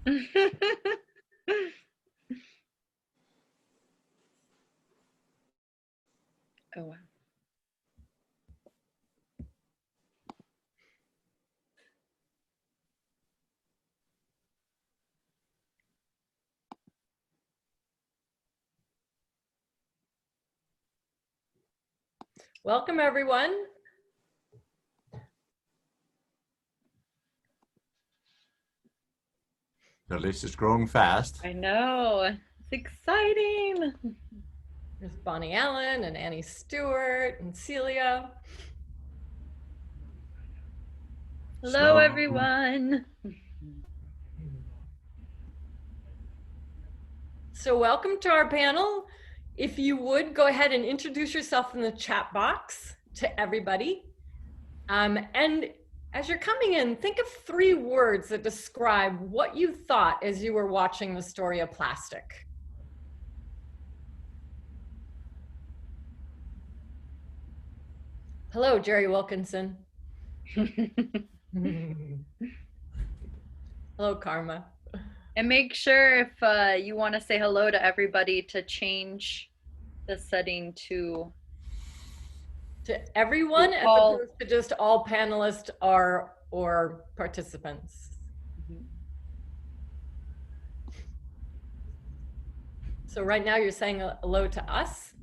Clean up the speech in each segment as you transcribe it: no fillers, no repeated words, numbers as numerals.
Oh, wow. Welcome, everyone. The list is growing fast. I know. It's exciting. There's Bonnie Allen and Annie Stewart and Celia. Hello, everyone. So welcome to our panel. If you would, go ahead and introduce yourself in the chat box to everybody. And as you're coming in, think of 3 words that describe what you thought as you were watching the story of plastic. Hello, Jerry Wilkinson. Hello, Karma. And make sure if you want to say hello to everybody to change the setting to everyone as all, opposed to just all panelists or participants. So right now you're saying hello to us.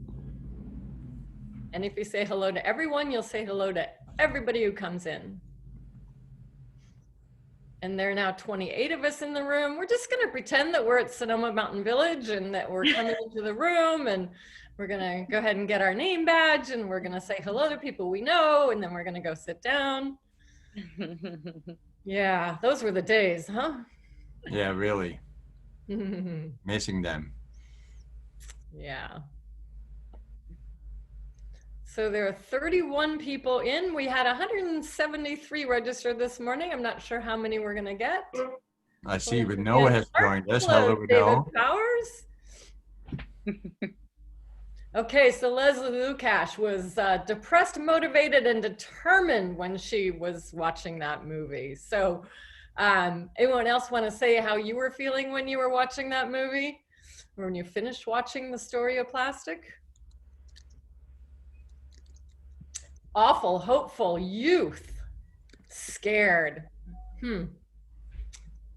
And if you say hello to everyone, you'll say hello to everybody who comes in. And there are now 28 of us in the room. We're just gonna pretend that we're at Sonoma Mountain Village and that we're coming into the room, and we're gonna go ahead and get our name badge, and we're gonna say hello to people we know, and then we're gonna go sit down. Yeah, those were the days, huh? Yeah, really. Missing them. Yeah. So there are 31 people in. We had 173 registered this morning. I'm not sure how many we're gonna get. I see Renault has joined us. Hello, Renault. Powers. Okay, so Leslie Lukash was depressed, motivated, and determined when she was watching that movie. So anyone else want to say how you were feeling when you were watching that movie? Or when you finished watching The Story of Plastic? Awful, hopeful, youth, scared.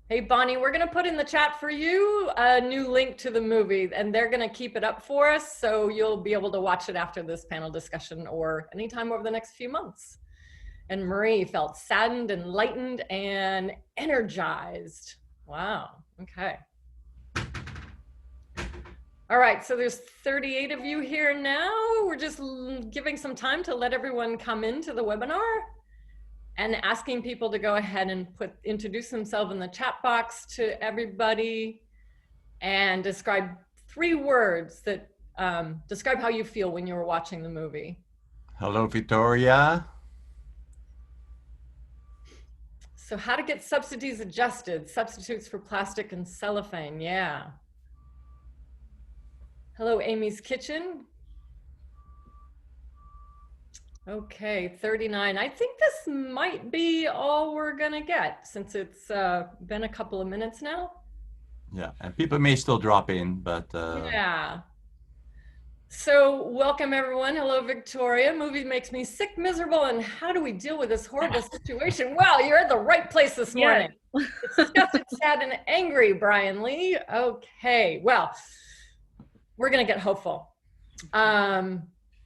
Hey, Bonnie, we're gonna put in the chat for you a new link to the movie, and they're gonna keep it up for us, so you'll be able to watch it after this panel discussion or anytime over the next few months. And Marie felt saddened, enlightened, and energized. Wow, okay. All right, so there's 38 of you here now. We're just giving some time to let everyone come into the webinar and asking people to go ahead and introduce themselves in the chat box to everybody and describe 3 words that describe how you feel when you were watching the movie. Hello, Victoria. So how to get subsidies adjusted, substitutes for plastic and cellophane, yeah. Hello, Amy's Kitchen. Okay, 39. I think this might be all we're gonna get since it's been a couple of minutes now. Yeah, and people may still drop in, but yeah. So welcome everyone. Hello, Victoria. Movie makes me sick, miserable, and how do we deal with this horrible situation? Well, you're at the right place this morning. It's disgusted, sad, and angry, Brian Lee. Okay, well, we're gonna get hopeful.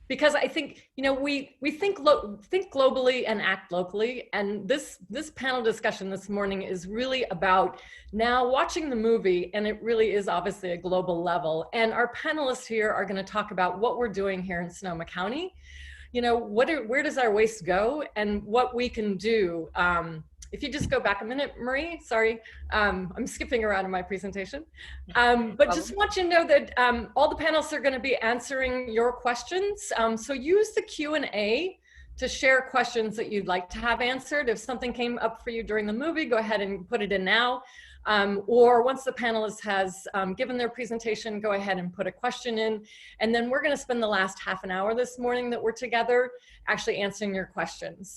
Because I think, you know, we think globally and act locally. And this panel discussion this morning is really about now watching the movie, and it really is obviously a global level. And our panelists here are going to talk about what we're doing here in Sonoma County. You know, where does our waste go, and what we can do. If you just go back a minute, Marie, sorry, I'm skipping around in my presentation. But just want you to know that all the panelists are gonna be answering your questions. So use the Q&A to share questions that you'd like to have answered. If something came up for you during the movie, go ahead and put it in now. Or once the panelist has given their presentation, go ahead and put a question in. And then we're gonna spend the last half an hour this morning that we're together actually answering your questions.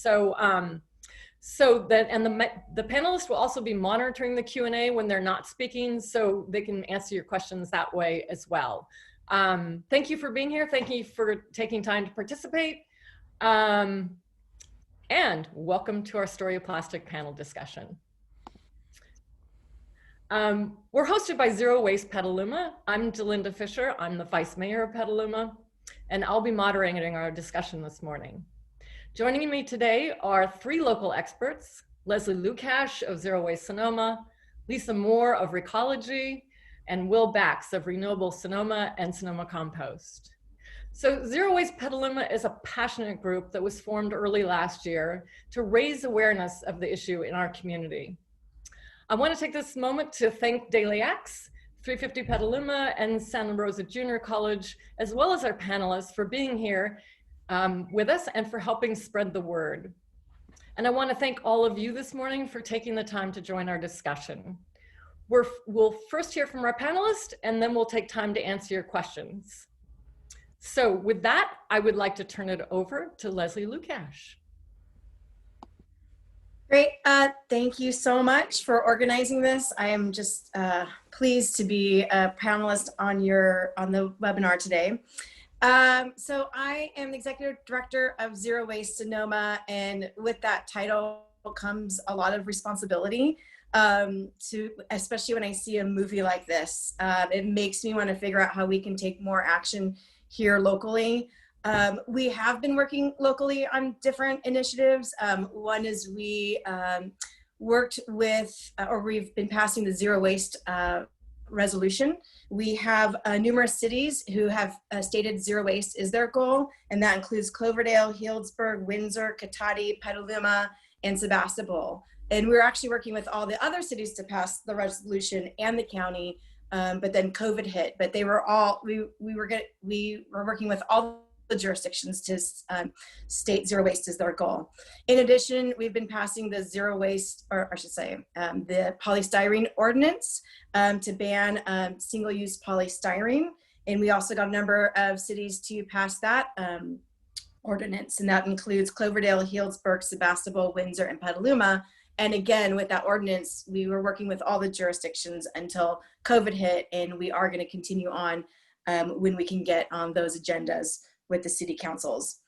So that, and the panelists will also be monitoring the Q&A when they're not speaking, so they can answer your questions that way as well. Thank you for being here. Thank you for taking time to participate. And welcome to our Story of Plastic panel discussion. We're hosted by Zero Waste Petaluma. I'm Delinda Fisher. I'm the Vice Mayor of Petaluma, and I'll be moderating our discussion this morning. Joining me today are three local experts: Leslie Lukash of Zero Waste Sonoma, Lisa Moore of Recology, and Will Bax of Renewable Sonoma and Sonoma Compost. So Zero Waste Petaluma is a passionate group that was formed early last year to raise awareness of the issue in our community. I want to take this moment to thank Daily X, 350 Petaluma, and Santa Rosa Junior College, as well as our panelists, for being here with us and for helping spread the word. And I want to thank all of you this morning for taking the time to join our discussion. We'll first hear from our panelists, and then we'll take time to answer your questions. So with that, I would like to turn it over to Leslie Lukash. Great. Thank you so much for organizing this. I am just pleased to be a panelist on the webinar today. So I am the Executive Director of Zero Waste Sonoma, and with that title comes a lot of responsibility, especially when I see a movie like this. It makes me want to figure out how we can take more action here locally. We have been working locally on different initiatives. One is we worked with, or we've been passing the Zero Waste resolution. We have numerous cities who have stated zero waste is their goal, and that includes Cloverdale, Healdsburg, Windsor, Cotati, Petaluma, and Sebastopol. And we're actually working with all the other cities to pass the resolution and the county, but then COVID hit. But they were all, we were working with all the jurisdictions to state zero waste is their goal. In addition, we've been passing the zero waste, or I should say, the polystyrene ordinance to ban single-use polystyrene. And we also got a number of cities to pass that ordinance, and that includes Cloverdale, Healdsburg, Sebastopol, Windsor, and Petaluma. And again, with that ordinance, we were working with all the jurisdictions until COVID hit, and we are going to continue on when we can get on those agendas with the city councils.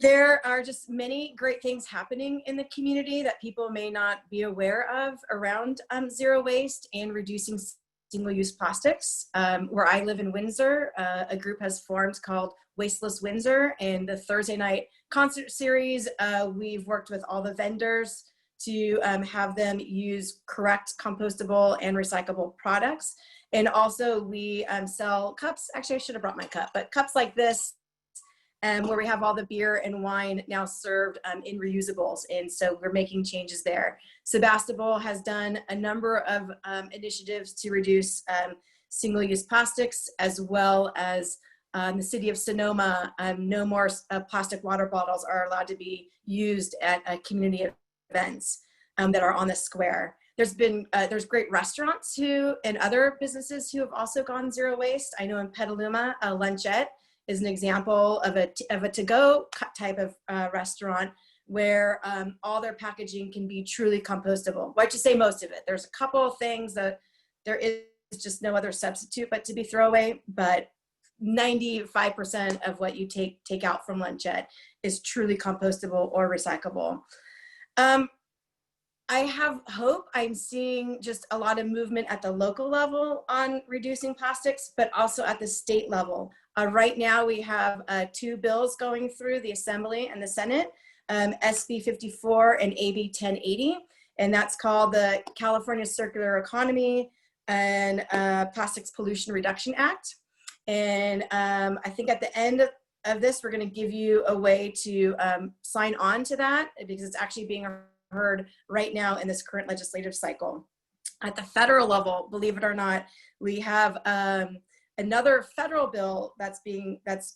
There are just many great things happening in the community that people may not be aware of around zero waste and reducing single-use plastics. Where I live in Windsor, a group has formed called Wasteless Windsor, and the Thursday night concert series, we've worked with all the vendors to have them use correct compostable and recyclable products. And also we sell cups. Actually, I should have brought my cup, but cups like this, where we have all the beer and wine now served in reusables. And so we're making changes there. Sebastopol has done a number of initiatives to reduce single-use plastics, as well as the City of Sonoma. No more plastic water bottles are allowed to be used at community events that are on the square. There's great restaurants and other businesses who have also gone zero waste. I know in Petaluma, Lunchette is an example of a to-go type of restaurant where all their packaging can be truly compostable. Why don't you say most of it? There's a couple of things that there is just no other substitute but to be throwaway, but 95% of what you take out from Lunchette is truly compostable or recyclable. I have hope. I'm seeing just a lot of movement at the local level on reducing plastics, but also at the state level. Right now we have two bills going through the Assembly and the Senate, SB 54 and AB 1080, and that's called the California Circular Economy and Plastics Pollution Reduction Act. And I think at the end of this, we're going to give you a way to sign on to that, because it's actually being heard right now in this current legislative cycle. At the federal level, believe it or not, we have another federal bill that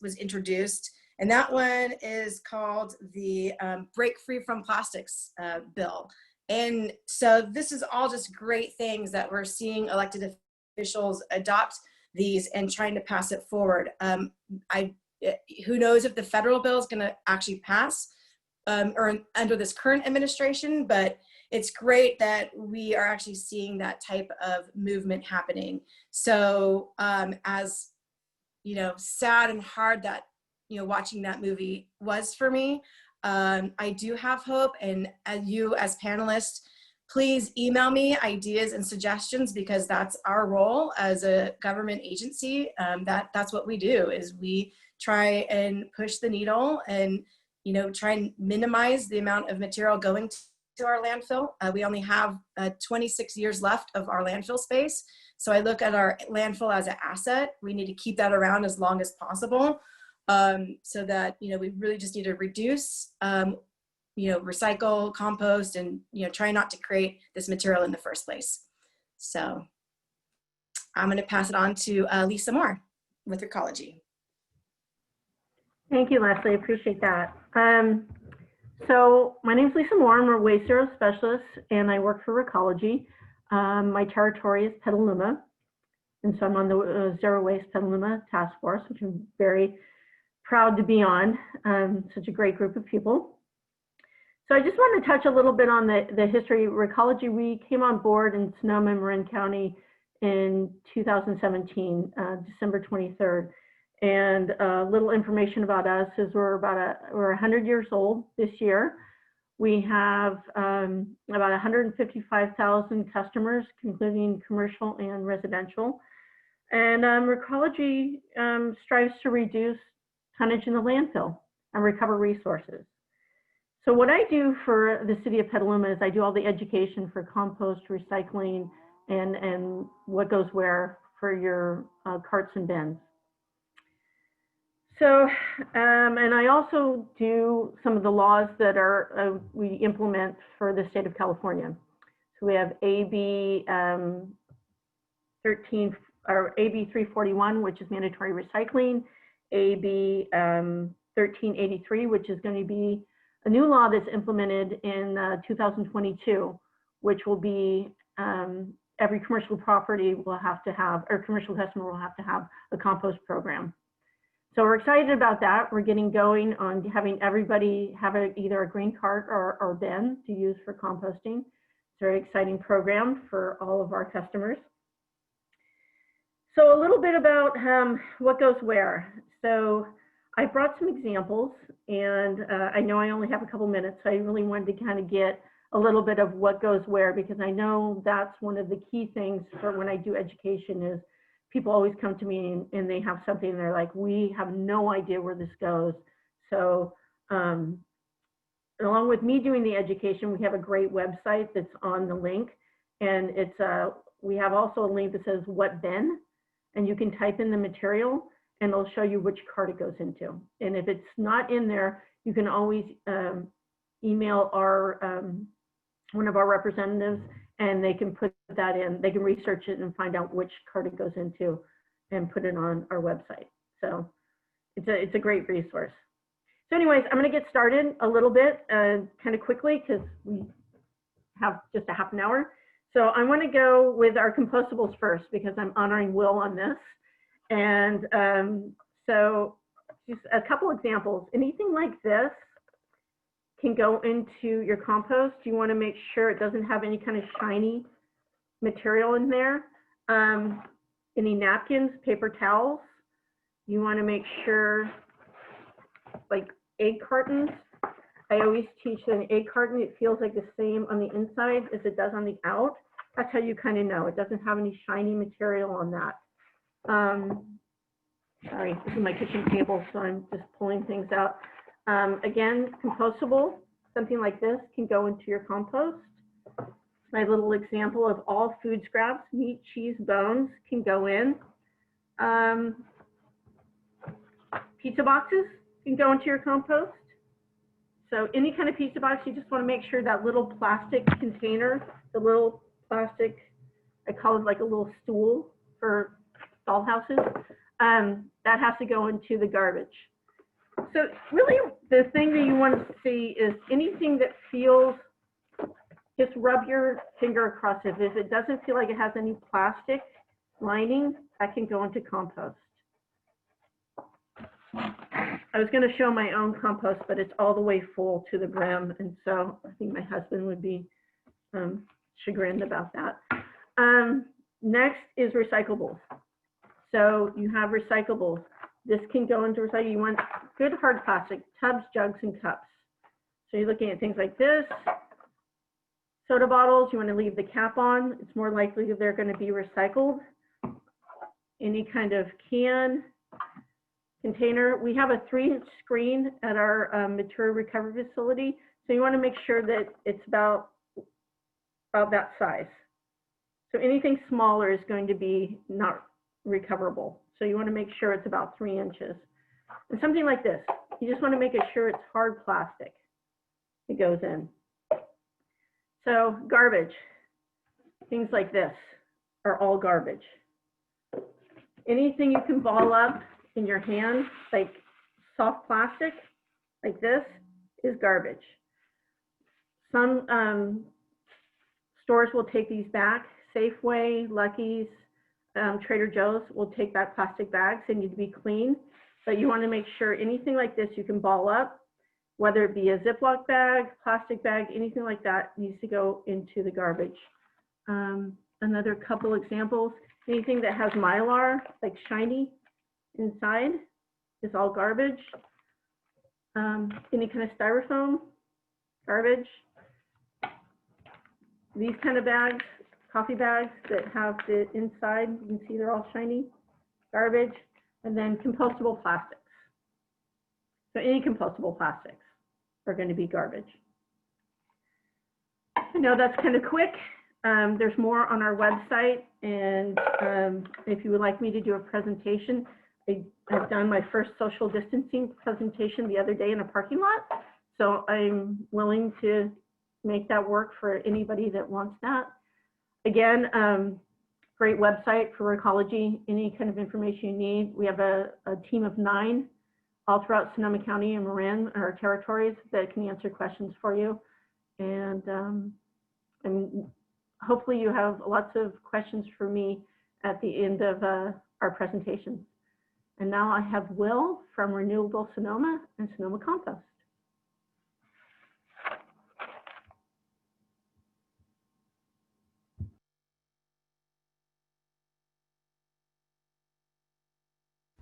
was introduced, and that one is called the Break Free from Plastics bill. And so this is all just great things that we're seeing elected officials adopt these and trying to pass it forward. Who knows if the federal bill is going to actually pass? or under this current administration, but it's great that we are actually seeing that type of movement happening. So as sad and hard that watching that movie was for me, I do have hope, and as panelists, please email me ideas and suggestions, because that's our role as a government agency. That's what we do, is we try and push the needle and try and minimize the amount of material going to our landfill. We only have 26 years left of our landfill space. So I look at our landfill as an asset. We need to keep that around as long as possible, so that we really just need to reduce, recycle, compost, and try not to create this material in the first place. So I'm going to pass it on to Lisa Moore with Recology. Thank you, Leslie. Appreciate that. So my name is Lisa Moore. I'm a Waste Zero Specialist, and I work for Recology. My territory is Petaluma, and so I'm on the Zero Waste Petaluma Task Force, which I'm very proud to be on. Such a great group of people. So I just wanted to touch a little bit on the history of Recology. We came on board in Sonoma and Marin County in 2017, December 23rd. And a little information about us is we're 100 years old this year. We have about 155,000 customers, including commercial and residential. And Recology strives to reduce tonnage in the landfill and recover resources. So what I do for the City of Petaluma is I do all the education for compost, recycling, and what goes where for your carts and bins. So, and I also do some of the laws that we implement for the state of California. So we have AB 341, which is mandatory recycling, AB 1383, which is going to be a new law that's implemented in 2022, which will be every commercial property will have to have, or commercial customer will have to have a compost program. So we're excited about that. We're getting going on having everybody have either a green cart or bin to use for composting. It's a very exciting program for all of our customers. So a little bit about what goes where. So I brought some examples, and I know I only have a couple minutes, so I really wanted to kind of get a little bit of what goes where, because I know that's one of the key things for when I do education is people always come to me and they have something and they're like, we have no idea where this goes. So along with me doing the education, we have a great website that's on the link, and it's we have also a link that says what bin, and you can type in the material and it'll show you which cart it goes into. And if it's not in there, you can always email our one of our representatives, and they can put that in. They can research it and find out which cart it goes into and put it on our website. So it's a great resource. So anyways, I'm going to get started a little bit kind of quickly because we have just a half an hour. So I want to go with our compostables first because I'm honoring Will on this. And so just a couple examples. Anything like this can go into your compost. You want to make sure it doesn't have any kind of shiny material in there. Any napkins, paper towels. You want to make sure, like egg cartons. I always teach that an egg carton, it feels like the same on the inside as it does on the out. That's how you kind of know. It doesn't have any shiny material on that. Sorry, this is my kitchen table, so I'm just pulling things out. Again, compostable, something like this can go into your compost. My little example of all food scraps, meat, cheese, bones can go in. Pizza boxes can go into your compost. So any kind of pizza box, you just want to make sure that little plastic container, the little plastic, I call it like a little stool for dollhouses, that has to go into the garbage. So really the thing that you want to see is anything that feels, just rub your finger across it. If it doesn't feel like it has any plastic lining, that can go into compost. I was going to show my own compost, but it's all the way full to the brim. And so I think my husband would be chagrined about that. Next is recyclables. So you have recyclables. This can go into recycle. You want good hard plastic, tubs, jugs, and cups. So you're looking at things like this. Soda bottles, you want to leave the cap on. It's more likely that they're going to be recycled. Any kind of can, container. We have a 3-inch screen at our material recovery facility. So you want to make sure that it's about that size. So anything smaller is going to be not recoverable. So you want to make sure it's about 3 inches. And something like this, you just want to make sure it's hard plastic that goes in. So garbage, things like this are all garbage. Anything you can ball up in your hand, like soft plastic, like this, is garbage. Some stores will take these back. Safeway, Lucky's, Trader Joe's will take back plastic bags. They need to be clean, but you want to make sure anything like this you can ball up, whether it be a Ziploc bag, plastic bag, anything like that needs to go into the garbage. Another couple examples, anything that has Mylar, like shiny inside, is all garbage. Any kind of styrofoam, garbage. These kind of bags, coffee bags that have the inside, you can see they're all shiny, garbage. And then compostable plastics. So any compostable plastics are going to be garbage. I know that's kind of quick. There's more on our website. And if you would like me to do a presentation, I've done my first social distancing presentation the other day in a parking lot. So I'm willing to make that work for anybody that wants that. Again, great website for Recology, any kind of information you need. We have a team of 9 all throughout Sonoma County and Marin, our territories, that can answer questions for you. And hopefully you have lots of questions for me at the end of our presentation. And now I have Will from Renewable Sonoma and Sonoma Compost.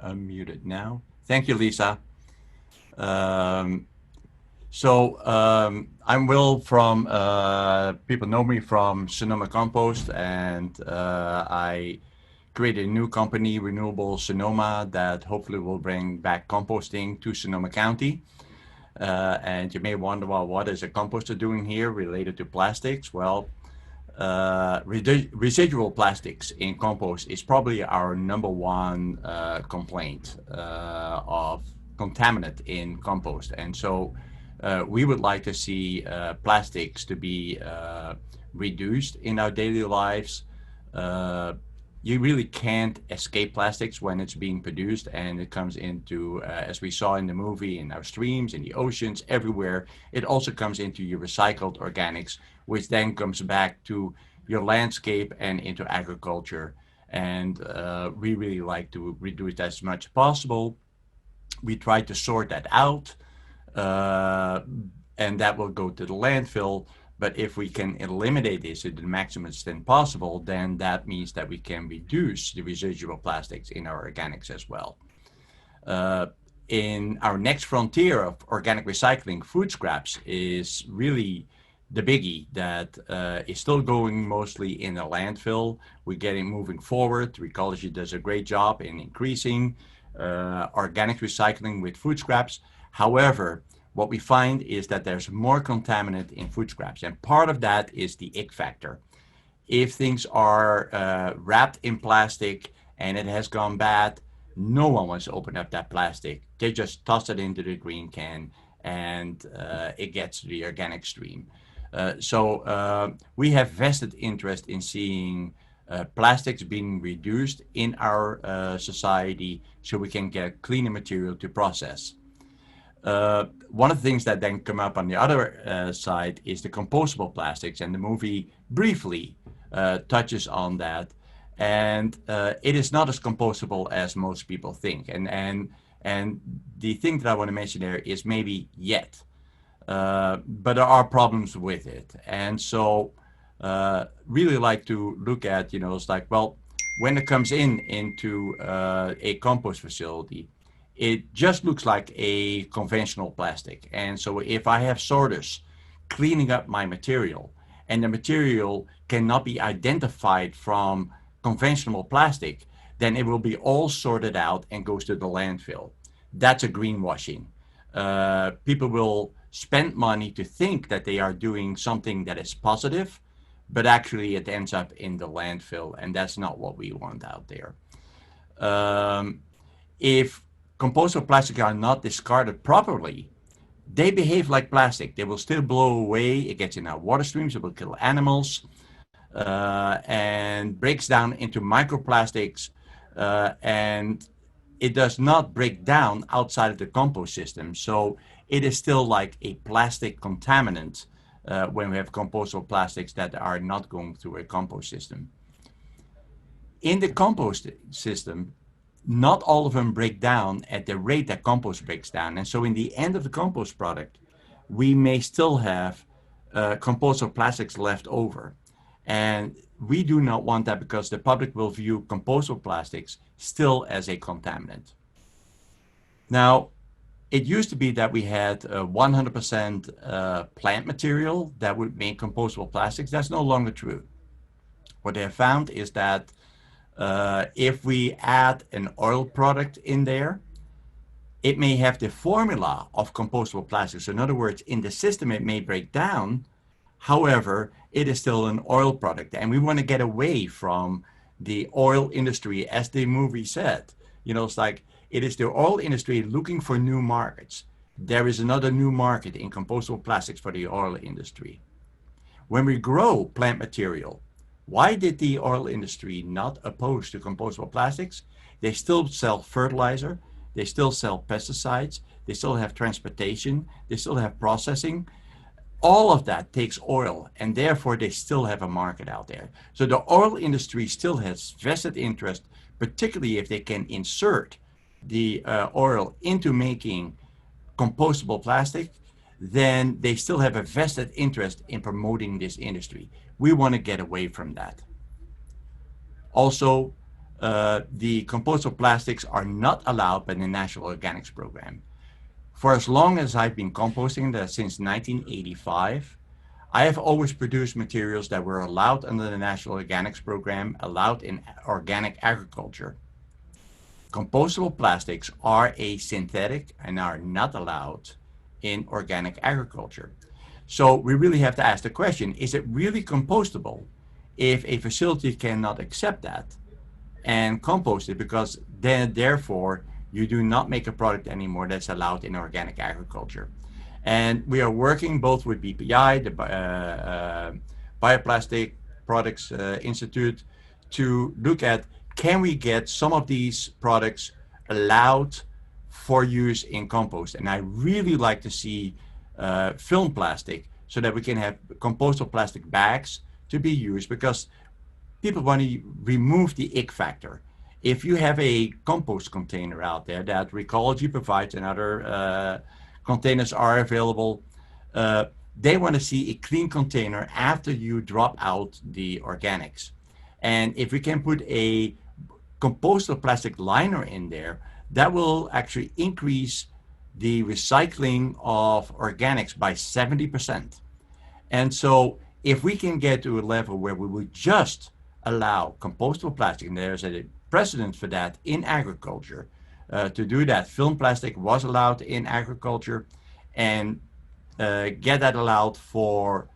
Unmuted now. Thank you, Lisa. I'm Will from, people know me from Sonoma Compost, and I created a new company, Renewable Sonoma, that hopefully will bring back composting to Sonoma County. And you may wonder, well, what is a composter doing here related to plastics? Well, residual plastics in compost is probably our #1 complaint of contaminant in compost. And so we would like to see plastics to be reduced in our daily lives. You really can't escape plastics when it's being produced, and it comes into, as we saw in the movie, in our streams, in the oceans, everywhere. It also comes into your recycled organics, which then comes back to your landscape and into agriculture. And we really like to reduce that as much as possible. We try to sort that out, and that will go to the landfill. But if we can eliminate this to the maximum extent possible, then that means that we can reduce the residual plastics in our organics as well. In our next frontier of organic recycling, food scraps is really the biggie that is still going mostly in a landfill. We're getting moving forward. Recology does a great job in increasing organic recycling with food scraps. However, what we find is that there's more contaminant in food scraps, and part of that is the ick factor. If things are wrapped in plastic and it has gone bad, no one wants to open up that plastic. They just toss it into the green can, and it gets to the organic stream. So we have vested interest in seeing plastics being reduced in our society so we can get cleaner material to process. One of the things that then come up on the other side is the compostable plastics, and the movie briefly touches on that. And it is not as compostable as most people think. And And the thing that I want to mention there is maybe yet, but there are problems with it. And so really like to look at, it's like, well, when it comes into a compost facility, it just looks like a conventional plastic. And so if I have sorters cleaning up my material and the material cannot be identified from conventional plastic, then it will be all sorted out and goes to the landfill. That's a greenwashing. People will spend money to think that they are doing something that is positive, but actually it ends up in the landfill, and that's not what we want out there. If compostable plastics are not discarded properly, they behave like plastic. They will still blow away. It gets in our water streams. It will kill animals and breaks down into microplastics. And it does not break down outside of the compost system. So it is still like a plastic contaminant when we have compostable plastics that are not going through a compost system. In the compost system, not all of them break down at the rate that compost breaks down. And so in the end of the compost product, we may still have compostable plastics left over. And we do not want that because the public will view compostable plastics still as a contaminant. Now, it used to be that we had 100% plant material that would make compostable plastics. That's no longer true. What they have found is that if we add an oil product in there, it may have the formula of compostable plastics. So in other words, in the system, it may break down. However, it is still an oil product. And we want to get away from the oil industry, as the movie said. It's like it is the oil industry looking for new markets. There is another new market in compostable plastics for the oil industry. When we grow plant material, why did the oil industry not oppose to compostable plastics? They still sell fertilizer, they still sell pesticides, they still have transportation, they still have processing. All of that takes oil, and therefore they still have a market out there. So the oil industry still has vested interest, particularly if they can insert the oil into making compostable plastic, then they still have a vested interest in promoting this industry. We want to get away from that. Also, the compostable plastics are not allowed by the National Organics Program. For as long as I've been composting, that since 1985, I have always produced materials that were allowed under the National Organics Program, allowed in organic agriculture. Compostable plastics are a synthetic and are not allowed in organic agriculture. So we really have to ask the question, is it really compostable if a facility cannot accept that and compost it, because then therefore you do not make a product anymore that's allowed in organic agriculture. And we are working both with BPI, the Bioplastic Products Institute, to look at, can we get some of these products allowed for use in compost? And I really like to see film plastic so that we can have compostable plastic bags to be used, because people want to remove the ick factor. If you have a compost container out there that Recology provides and other containers are available, they want to see a clean container after you drop out the organics. And if we can put a compostable plastic liner in there, that will actually increase the recycling of organics by 70%. And so if we can get to a level where we would just allow compostable plastic, and there's a precedent for that in agriculture, to do that. Film plastic was allowed in agriculture, and get that allowed for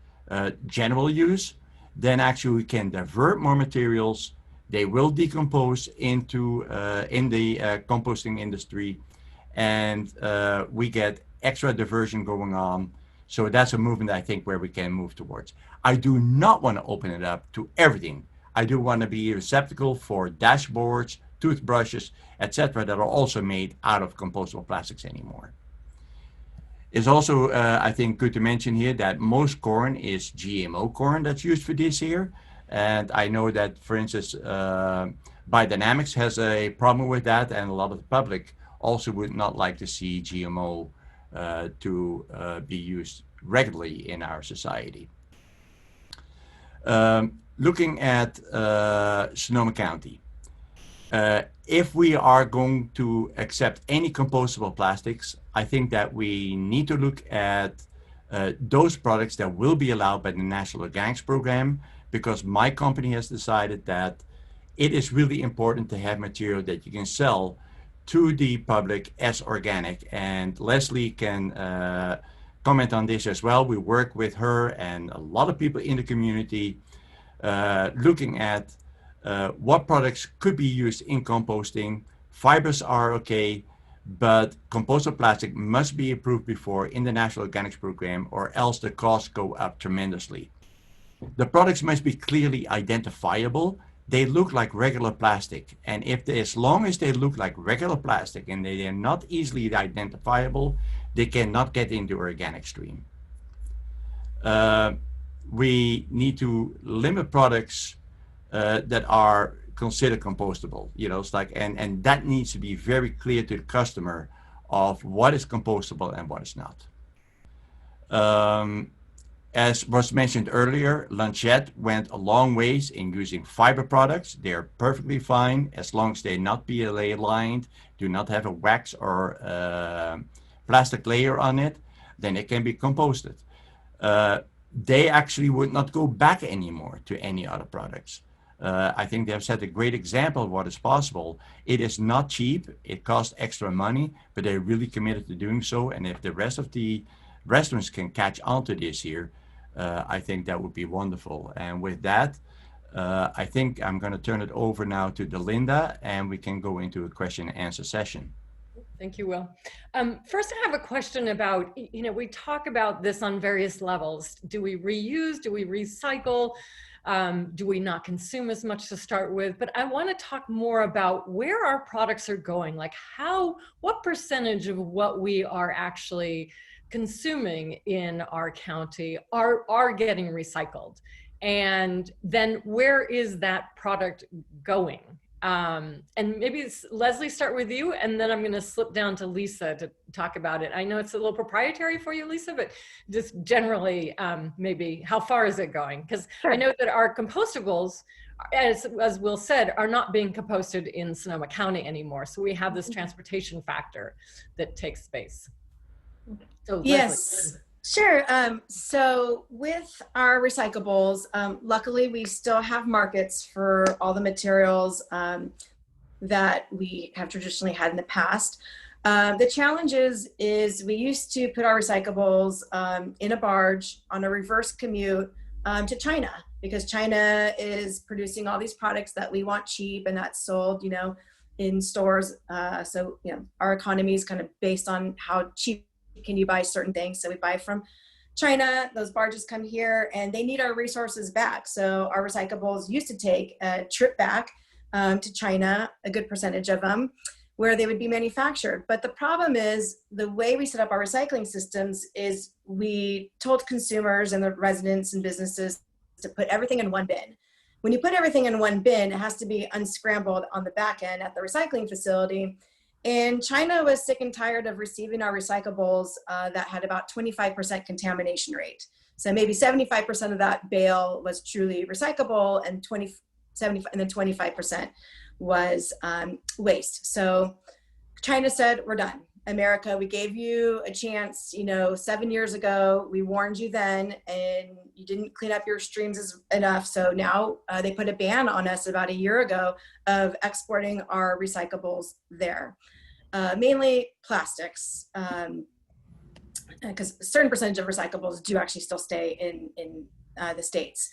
general use, then actually we can divert more materials. They will decompose into in the composting industry, and we get extra diversion going on. So that's a movement, I think, where we can move towards. I do not want to open it up to everything. I do want to be a receptacle for dashboards, toothbrushes, etc., that are also made out of compostable plastics anymore. It's also, I think, good to mention here that most corn is GMO corn that's used for this here. And I know that, for instance, Biodynamics has a problem with that, and a lot of the public also would not like to see GMO to be used regularly in our society. Looking at Sonoma County, if we are going to accept any compostable plastics, I think that we need to look at those products that will be allowed by the National Organics Program, because my company has decided that it is really important to have material that you can sell to the public as organic. And Leslie can comment on this as well. We work with her and a lot of people in the community looking at what products could be used in composting. Fibers are okay, but compostable plastic must be approved before in the National Organics Program, or else the costs go up tremendously. The products must be clearly identifiable. They look like regular plastic, and as long as they look like regular plastic and they are not easily identifiable, they cannot get into organic stream. We need to limit products that are considered compostable. It's like, and that needs to be very clear to the customer of what is compostable and what is not. As was mentioned earlier, Lunchette went a long ways in using fiber products. They're perfectly fine as long as they're not PLA lined, do not have a wax or plastic layer on it, then it can be composted. They actually would not go back anymore to any other products. I think they have set a great example of what is possible. It is not cheap, it costs extra money, but they're really committed to doing so. And if the rest of the restaurants can catch on to this here, I think that would be wonderful. And with that, I think I'm going to turn it over now to Delinda, and we can go into a question and answer session. Thank you, Will. First, I have a question about, we talk about this on various levels. Do we reuse? Do we recycle? Do we not consume as much to start with? But I want to talk more about where our products are going, like what percentage of what we are actually consuming in our county are getting recycled, and then where is that product going? And maybe Leslie, start with you, and then I'm going to slip down to Lisa to talk about it. I know it's a little proprietary for you, Lisa, but just generally, maybe how far is it going? Because sure. I know that our compostables, as Will said, are not being composted in Sonoma County anymore. So we have this transportation factor that takes space. So yes, Leslie. Sure. So with our recyclables, luckily we still have markets for all the materials that we have traditionally had in the past. The challenge is we used to put our recyclables in a barge on a reverse commute to China, because China is producing all these products that we want cheap and that's sold, in stores. So, our economy is kind of based on how cheap can you buy certain things. So we buy from China, those barges come here and they need our resources back. So our recyclables used to take a trip back to China, a good percentage of them, where they would be manufactured. But the problem is the way we set up our recycling systems is we told consumers and the residents and businesses to put everything in one bin. When you put everything in one bin, it has to be unscrambled on the back end at the recycling facility. And China was sick and tired of receiving our recyclables that had about 25% contamination rate. So maybe 75% of that bale was truly recyclable, and 25% was waste. So China said, we're done. America, we gave you a chance, 7 years ago, we warned you then, and you didn't clean up your streams enough. So now they put a ban on us about a year ago of exporting our recyclables there. Mainly plastics, because a certain percentage of recyclables do actually still stay in the States.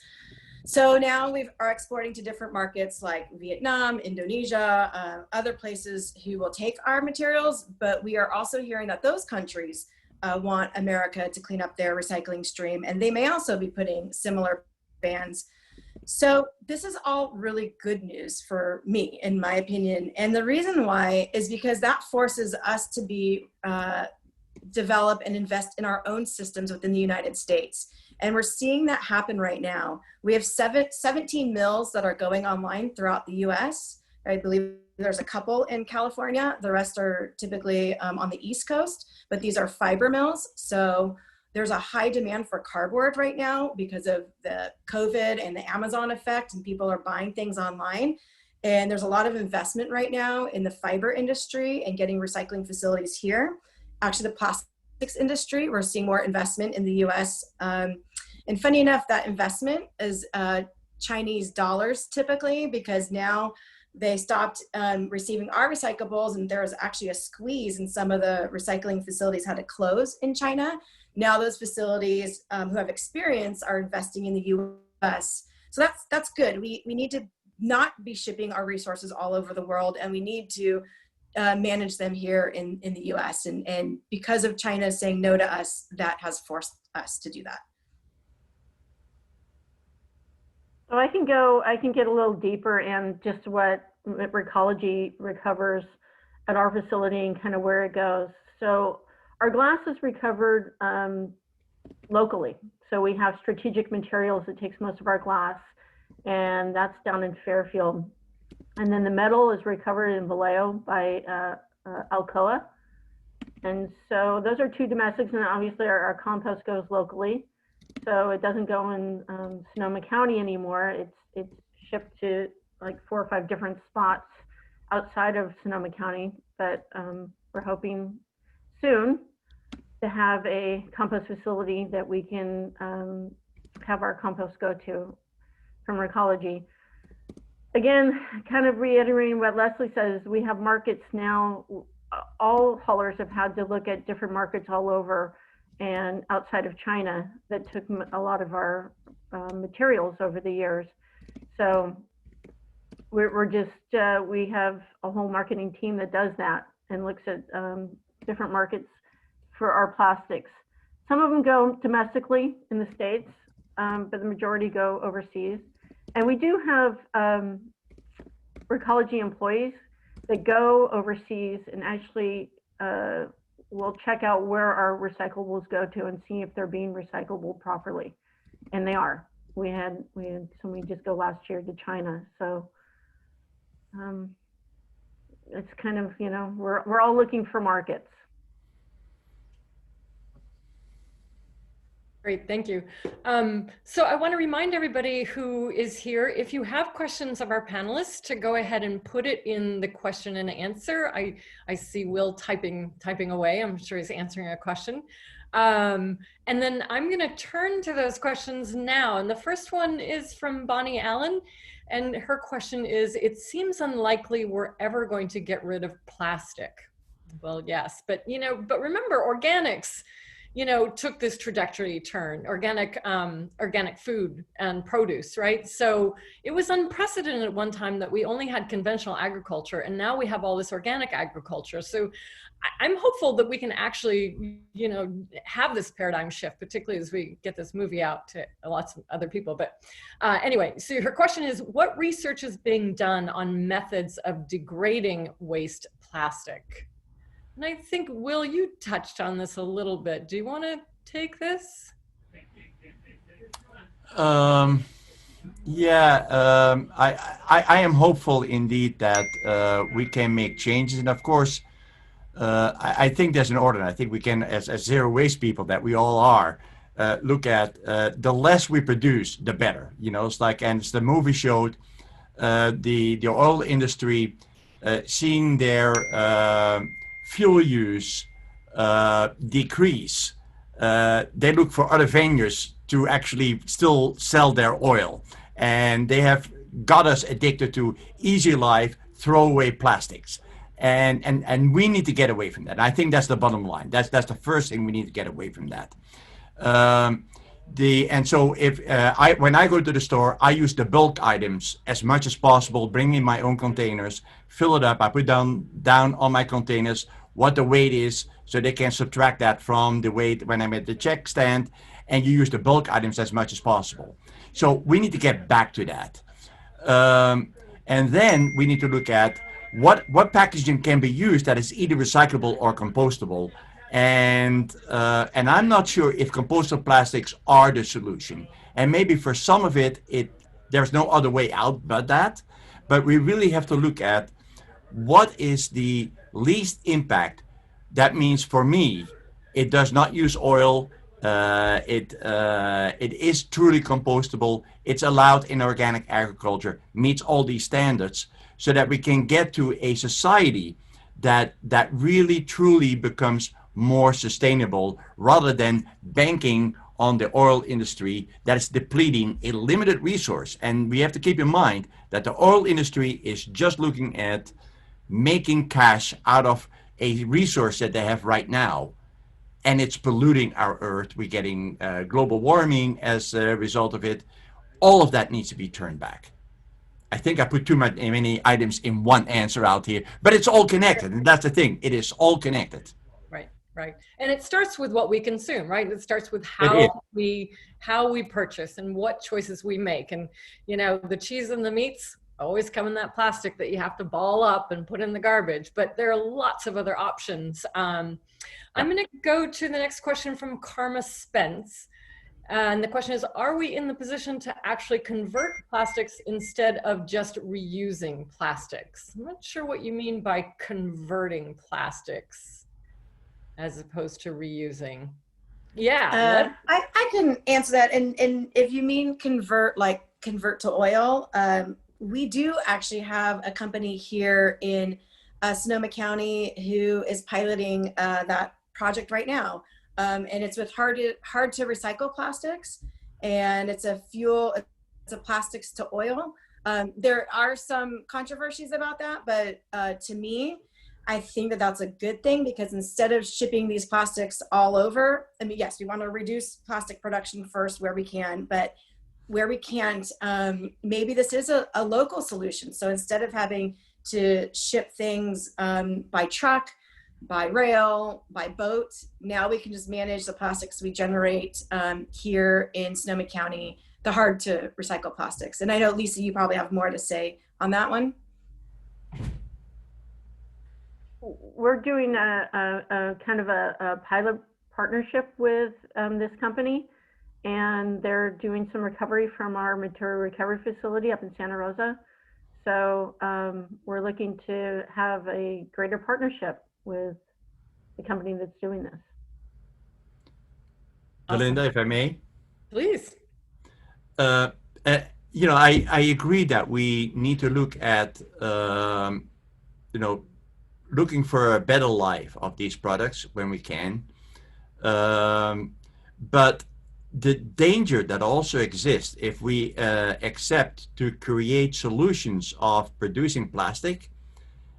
So now we are exporting to different markets like Vietnam, Indonesia, other places who will take our materials, but we are also hearing that those countries want America to clean up their recycling stream, and they may also be putting similar bans. So this is all really good news for me, in my opinion. And the reason why is because that forces us to develop and invest in our own systems within the United States. And we're seeing that happen right now. We have 17 mills that are going online throughout the US I believe there's a couple in California. The rest are typically on the East Coast, but these are fiber mills. So there's a high demand for cardboard right now because of the COVID and the Amazon effect, and people are buying things online. And there's a lot of investment right now in the fiber industry and getting recycling facilities here. Actually, the plastics industry, we're seeing more investment in the US. And funny enough, that investment is Chinese dollars typically, because now they stopped receiving our recyclables, and there was actually a squeeze, and some of the recycling facilities had to close in China. Now those facilities who have experience are investing in the US. So that's good. We need to not be shipping our resources all over the world, and we need to manage them here in the US. And because of China saying no to us, that has forced us to do that. So I can get a little deeper in just what Recology recovers at our facility and kind of where it goes. So our glass is recovered locally. So we have strategic materials that takes most of our glass, and that's down in Fairfield. And then the metal is recovered in Vallejo by Alcoa. And so those are two domestics, and obviously our compost goes locally. So it doesn't go in Sonoma County anymore. It's shipped to like 4 or 5 different spots outside of Sonoma County. But we're hoping soon to have a compost facility that we can have our compost go to from Recology. Again, kind of reiterating what Leslie says, we have markets now. All haulers have had to look at different markets all over and outside of China that took a lot of our materials over the years. So we're just, we have a whole marketing team that does that and looks at different markets for our plastics. Some of them go domestically in the States, but the majority go overseas. And we do have Recology employees that go overseas and actually will check out where our recyclables go to and see if they're being recyclable properly. And they are. We had somebody just go last year to China. So it's kind of, you know, we're all looking for markets. Great, thank you. So I want to remind everybody who is here, if you have questions of our panelists, to go ahead and put it in the question and answer. I see Will typing away. I'm sure he's answering a question. And then I'm going to turn to those questions now. And the first one is from Bonnie Allen. And her question is, it seems unlikely we're ever going to get rid of plastic. Well, yes, but remember, organics, took this trajectory turn, organic food and produce, right? So it was unprecedented at one time that we only had conventional agriculture, and now we have all this organic agriculture. So I'm hopeful that we can actually, have this paradigm shift, particularly as we get this movie out to lots of other people. But anyway, so her question is, what research is being done on methods of degrading waste plastic? And I think, Will, you touched on this a little bit. Do you want to take this? I am hopeful indeed that we can make changes. And of course, I think there's an order. I think we can, as zero waste people that we all are, look at the less we produce, the better. It's like, and as the movie showed, the oil industry seeing their fuel use decrease, they look for other venues to actually still sell their oil, and they have got us addicted to easy life, throwaway plastics, and we need to get away from that. And I think that's the bottom line. That's the first thing we need to get away from that. And so if when I go to the store, I use the bulk items as much as possible, bring in my own containers, fill it up. I put down on my containers what the weight is, so they can subtract that from the weight when I'm at the check stand, and you use the bulk items as much as possible. So we need to get back to that. And then we need to look at what packaging can be used that is either recyclable or compostable. And I'm not sure if compostable plastics are the solution. And maybe for some of it, there's no other way out but that. but we really have to look at what is the least impact. That means for me, it does not use oil. It is truly compostable. It's allowed in organic agriculture, meets all these standards, so that we can get to a society that really truly becomes more sustainable, rather than banking on the oil industry that is depleting a limited resource. And we have to keep in mind that the oil industry is just looking at making cash out of a resource that they have right now, and it's polluting our earth. We're getting global warming as a result of it. All of that needs to be turned back. I think I put too many items in one answer out here, but it's all connected, and that's the thing. It is all connected. Right, right. And it starts with what we consume, right? It starts with It is. how we purchase and what choices we make. And, you know, the cheese and the meats always come in that plastic that you have to ball up and put in the garbage, but there are lots of other options. I'm going to go to the next question from Karma Spence. And the question is, are we in the position to actually convert plastics instead of just reusing plastics? I'm not sure what you mean by converting plastics as opposed to reusing. Yeah. I can answer that. And if you mean convert, like convert to oil, we do actually have a company here in Sonoma County who is piloting that project right now. And it's with hard to recycle plastics, and it's a plastics to oil. There are some controversies about that, but to me, I think that that's a good thing, because instead of shipping these plastics all over, I mean, yes, we want to reduce plastic production first where we can, but where we can't, maybe this is a local solution. So instead of having to ship things by truck, by rail, by boat, now we can just manage the plastics we generate here in Sonoma County, the hard to recycle plastics. And I know, Lisa, you probably have more to say on that one. We're doing a kind of a pilot partnership with this company, and they're doing some recovery from our material recovery facility up in Santa Rosa. So we're looking to have a greater partnership with the company that's doing this. Belinda, if I may. Please. You know, I agree that we need to look at, you know, looking for a better life of these products when we can. But the danger that also exists if we accept to create solutions of producing plastic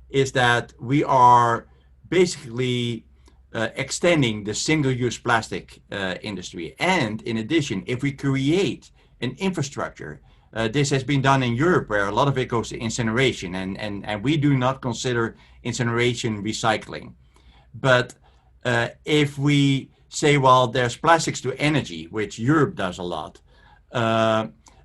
is that we are basically extending the single-use plastic industry. And in addition, if we create an infrastructure, this has been done in Europe, where a lot of it goes to incineration, and we do not consider incineration recycling. But if we say, well, there's plastics to energy, which Europe does a lot,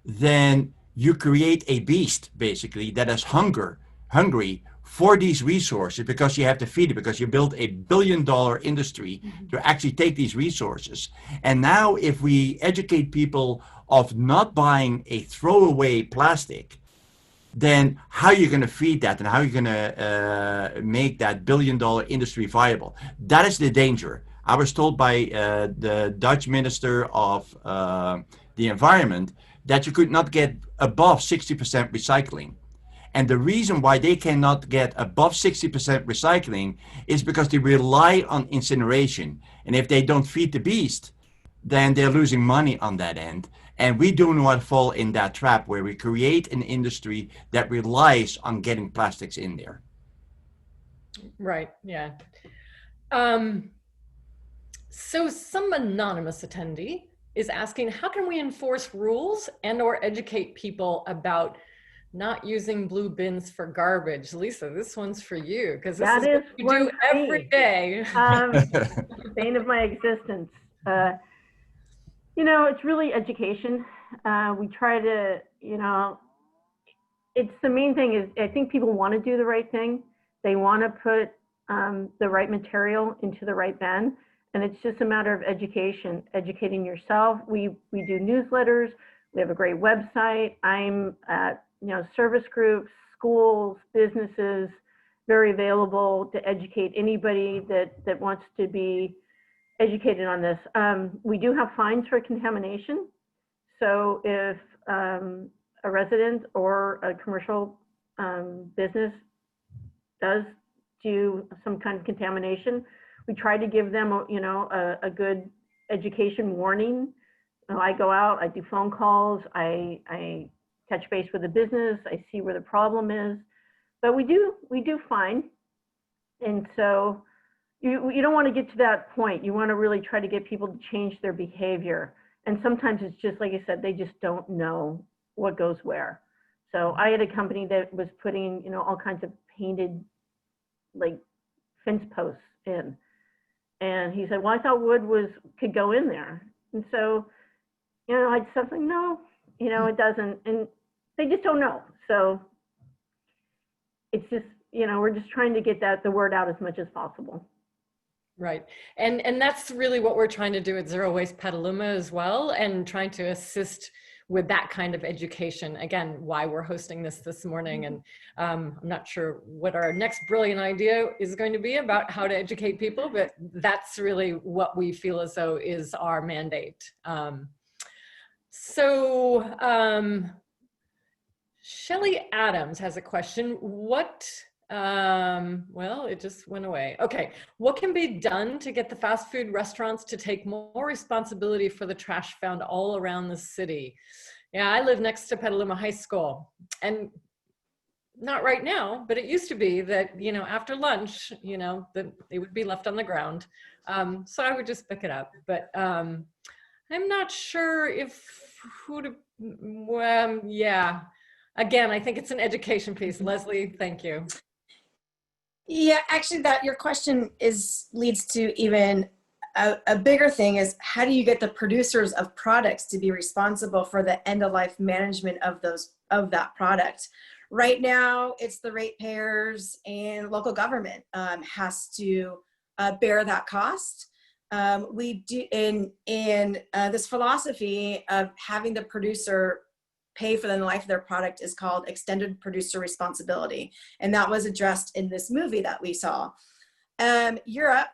then you create a beast, basically, that is hungry for these resources, because you have to feed it, because you build a billion-dollar industry to actually take these resources. And now if we educate people of not buying a throwaway plastic, then how are you going to feed that, and how are you going to make that billion-dollar industry viable? That is the danger. I was told by the Dutch Minister of the Environment that you could not get above 60% recycling. And the reason why they cannot get above 60% recycling is because they rely on incineration. And if they don't feed the beast, then they're losing money on that end. And we do not fall in that trap where we create an industry that relies on getting plastics in there. Right, yeah. So some anonymous attendee is asking, how can we enforce rules and or educate people about not using blue bins for garbage? Lisa, this one's for you, because this is what you do every day. Bane of my existence. You know, it's really education. We try to, you know, it's the main thing is I think people want to do the right thing. They want to put the right material into the right bin. And it's just a matter of education, educating yourself. We do newsletters. We have a great website. I'm at, you know, service groups, schools, businesses, very available to educate anybody that wants to be educated on this. We do have fines for contamination. So if a resident or a commercial business does do some kind of contamination, we try to give them, a good education warning. I go out, I do phone calls, I touch base with the business, I see where the problem is, but we do fine. And so you don't want to get to that point. You want to really try to get people to change their behavior. And sometimes it's just, like I said, they just don't know what goes where. So I had a company that was putting, all kinds of painted like fence posts in. And he said, well, I thought wood could go in there. And so, I'd say something, no, it doesn't. And they just don't know. So it's just, we're just trying to get the word out as much as possible. Right. And that's really what we're trying to do at Zero Waste Petaluma as well, and trying to assist with that kind of education. Again, why we're hosting this morning. And I'm not sure what our next brilliant idea is going to be about how to educate people, but that's really what we feel as though is our mandate. Shelley Adams has a question. Well, it just went away. Okay, what can be done to get the fast food restaurants to take more responsibility for the trash found all around the city? Yeah, I live next to Petaluma High School, and not right now, but it used to be that, after lunch, that it would be left on the ground. So I would just pick it up, but I'm not sure yeah. Again, I think it's an education piece. Leslie, thank you. Yeah, actually your question leads to even a bigger thing is, how do you get the producers of products to be responsible for the end of life management of that product? Right now, it's the ratepayers and local government has to bear that cost. We do in this philosophy of having the producer pay for the life of their product is called extended producer responsibility. And that was addressed in this movie that we saw. Europe,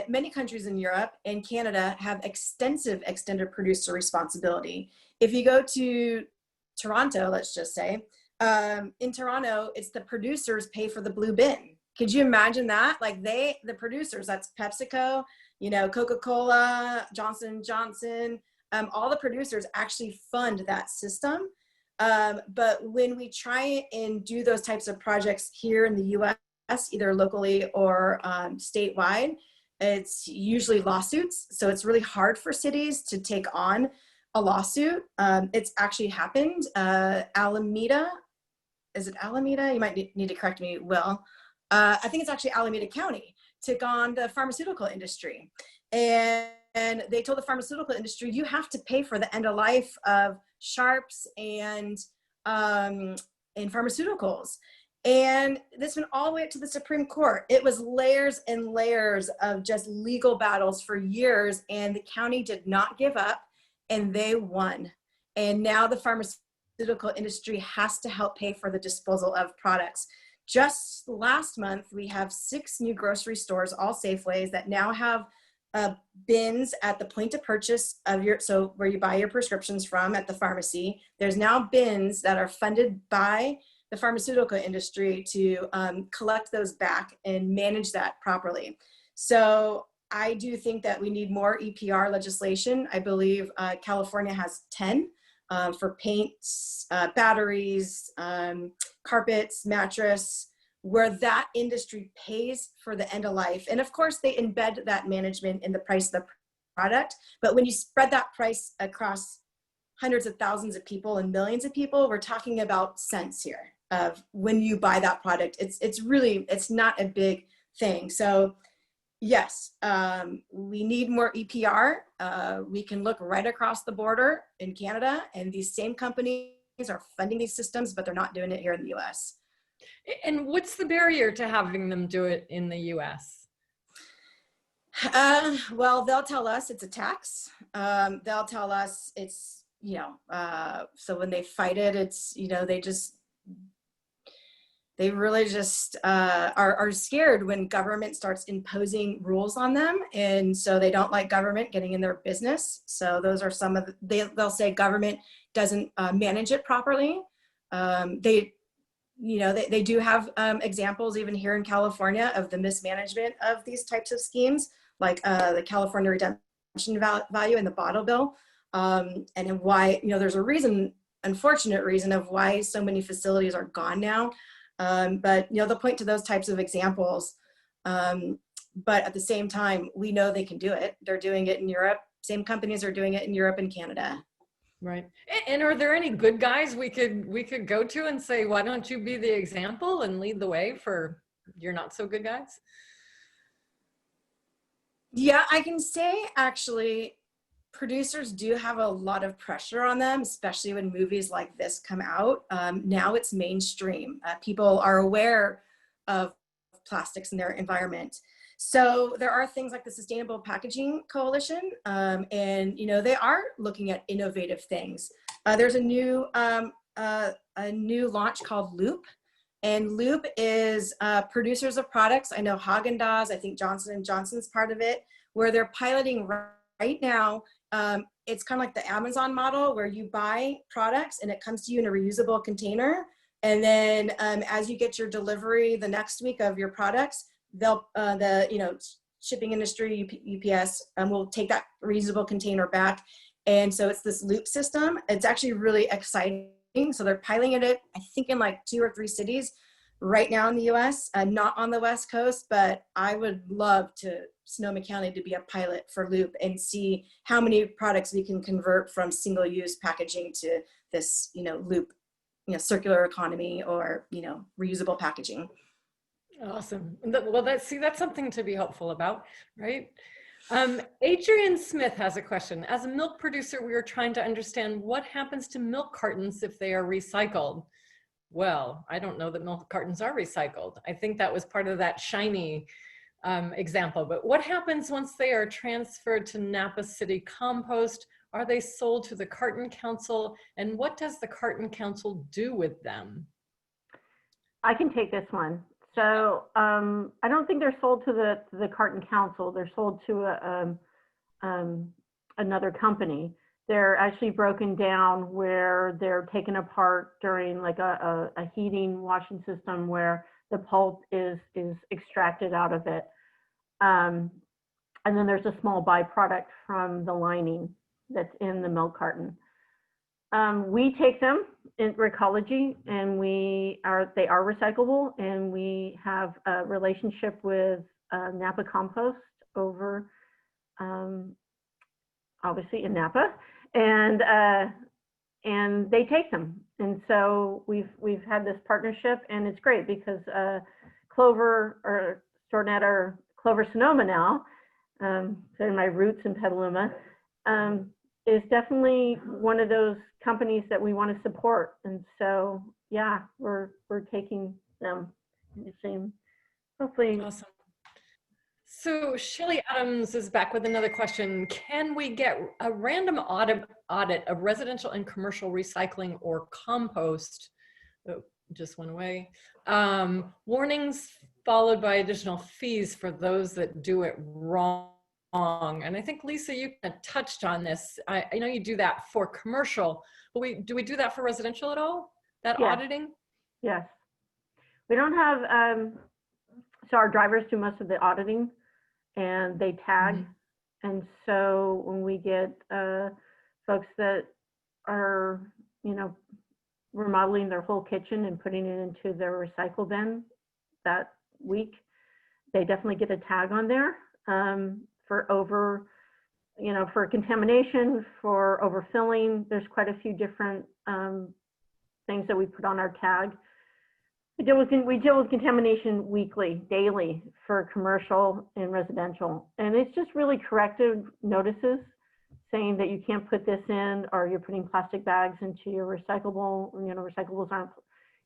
many countries in Europe and Canada have extensive extended producer responsibility. If you go to Toronto, let's just say, in Toronto, it's the producers pay for the blue bin. Could you imagine that? Like the producers, that's PepsiCo, Coca-Cola, Johnson & Johnson, all the producers actually fund that system. But when we try and do those types of projects here in the US, either locally or statewide, it's usually lawsuits. So it's really hard for cities to take on a lawsuit. It's actually happened. Alameda, is it Alameda? You might need to correct me, Will. I think it's actually Alameda County took on the pharmaceutical industry. And they told the pharmaceutical industry, you have to pay for the end of life of sharps and pharmaceuticals. And this went all the way up to the Supreme Court. It was layers and layers of just legal battles for years, and the county did not give up, and they won. And now the pharmaceutical industry has to help pay for the disposal of products. Just last month, we have 6 new grocery stores, all Safeways, that now have bins at the point of purchase of so where you buy your prescriptions from at the pharmacy. There's now bins that are funded by the pharmaceutical industry to collect those back and manage that properly. So I do think that we need more EPR legislation. I believe California has 10 for paints, batteries, carpets, mattress, where that industry pays for the end of life. And of course, they embed that management in the price of the product. But when you spread that price across hundreds of thousands of people and millions of people, we're talking about cents here of when you buy that product. It's not a big thing. So yes, we need more EPR. We can look right across the border in Canada, and these same companies are funding these systems, but they're not doing it here in the US. And what's the barrier to having them do it in the US? Well, they'll tell us it's a tax. They'll tell us it's, so when they fight it, it's, they really just are scared when government starts imposing rules on them. And so they don't like government getting in their business. So those are some of they'll say government doesn't manage it properly. They do have examples even here in California of the mismanagement of these types of schemes, like the California redemption value and the bottle bill. And why, there's a reason, unfortunate reason of why so many facilities are gone now. But they'll point to those types of examples. But at the same time, we know they can do it. They're doing it in Europe. Same companies are doing it in Europe and Canada. Right. And are there any good guys we could go to and say, why don't you be the example and lead the way for your not so good guys? Yeah, I can say actually producers do have a lot of pressure on them, especially when movies like this come out. Now it's mainstream. People are aware of plastics in their environment. So there are things like the Sustainable Packaging Coalition, and they are looking at innovative things. There's a new launch called Loop, and Loop is producers of products. I know Haagen-Dazs, I think Johnson & Johnson's part of it, where they're piloting right now. It's kind of like the Amazon model where you buy products and it comes to you in a reusable container. And then as you get your delivery the next week of your products, they'll shipping industry, UPS, will take that reusable container back. And so it's this loop system. It's actually really exciting. So they're piloting it, I think, in like 2 or 3 cities right now in the US, not on the West Coast, but I would love Sonoma County to be a pilot for Loop and see how many products we can convert from single-use packaging to this, Loop, circular economy or, reusable packaging. Awesome. Well, that's something to be hopeful about, right? Adrian Smith has a question. As a milk producer, we are trying to understand what happens to milk cartons if they are recycled. Well, I don't know that milk cartons are recycled. I think that was part of that shiny example, but what happens once they are transferred to Napa City compost? Are they sold to the Carton Council? And what does the Carton Council do with them? I can take this one. So I don't think they're sold to the Carton Council. They're sold to another company. They're actually broken down where they're taken apart during like a heating washing system where the pulp is extracted out of it. And then there's a small byproduct from the lining that's in the milk carton. We take them in Recology, and they are recyclable, and we have a relationship with Napa Compost over, obviously in Napa, and they take them. And so we've had this partnership, and it's great because Clover Sonoma now, so my roots in Petaluma, is definitely one of those companies that we want to support. And so, yeah, we're taking them in the same, hopefully. Awesome. So Shelly Adams is back with another question. Can we get a random audit of residential and commercial recycling or compost? Oh, just went away. Warnings followed by additional fees for those that do it wrong. And I think, Lisa, you kind of touched on this. I know you do that for commercial, but do we do that for residential at all? That Yes. auditing? Yes. We don't have, so our drivers do most of the auditing and they tag. Mm-hmm. And so when we get folks that are, remodeling their whole kitchen and putting it into their recycle bin that week, they definitely get a tag on there. For for contamination, for overfilling, there's quite a few different things that we put on our tag. We deal with contamination weekly, daily for commercial and residential. And it's just really corrective notices saying that you can't put this in, or you're putting plastic bags into your recyclable, recyclables aren't,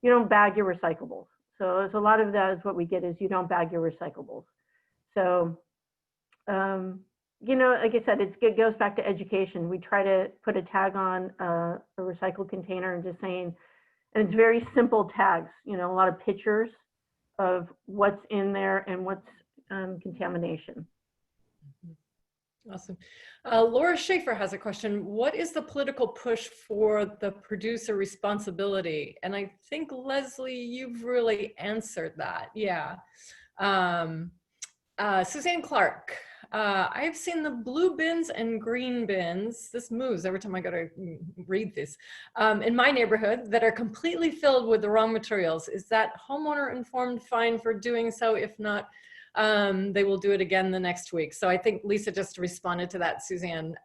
you don't bag your recyclables. So it's a lot of that is what we get is you don't bag your recyclables. So, like I said, it goes back to education. We try to put a tag on a recycled container and just saying, And it's very simple tags, you know, a lot of pictures of what's in there and what's contamination. Awesome. Laura Schaefer has a question. What is the political push for the producer responsibility? And I think, Leslie, you've really answered that. Yeah. Suzanne Clark. I have seen the blue bins and green bins. This moves every time I go to read this. In my neighborhood that are completely filled with the wrong materials. Is that homeowner informed fine for doing so? If not, they will do it again the next week. So I think Lisa just responded to that, Suzanne.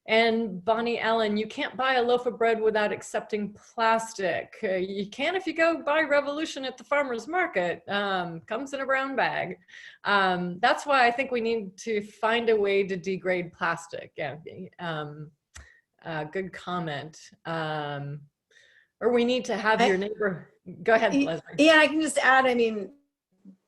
And Bonnie Allen, you can't buy a loaf of bread without accepting plastic. You can if you go buy Revolution at the farmer's market. Comes in a brown bag. That's why I think we need to find a way to degrade plastic. Yeah, good comment. Or we need to have your neighbor. Go ahead, Leslie. Yeah, I can just add, I mean,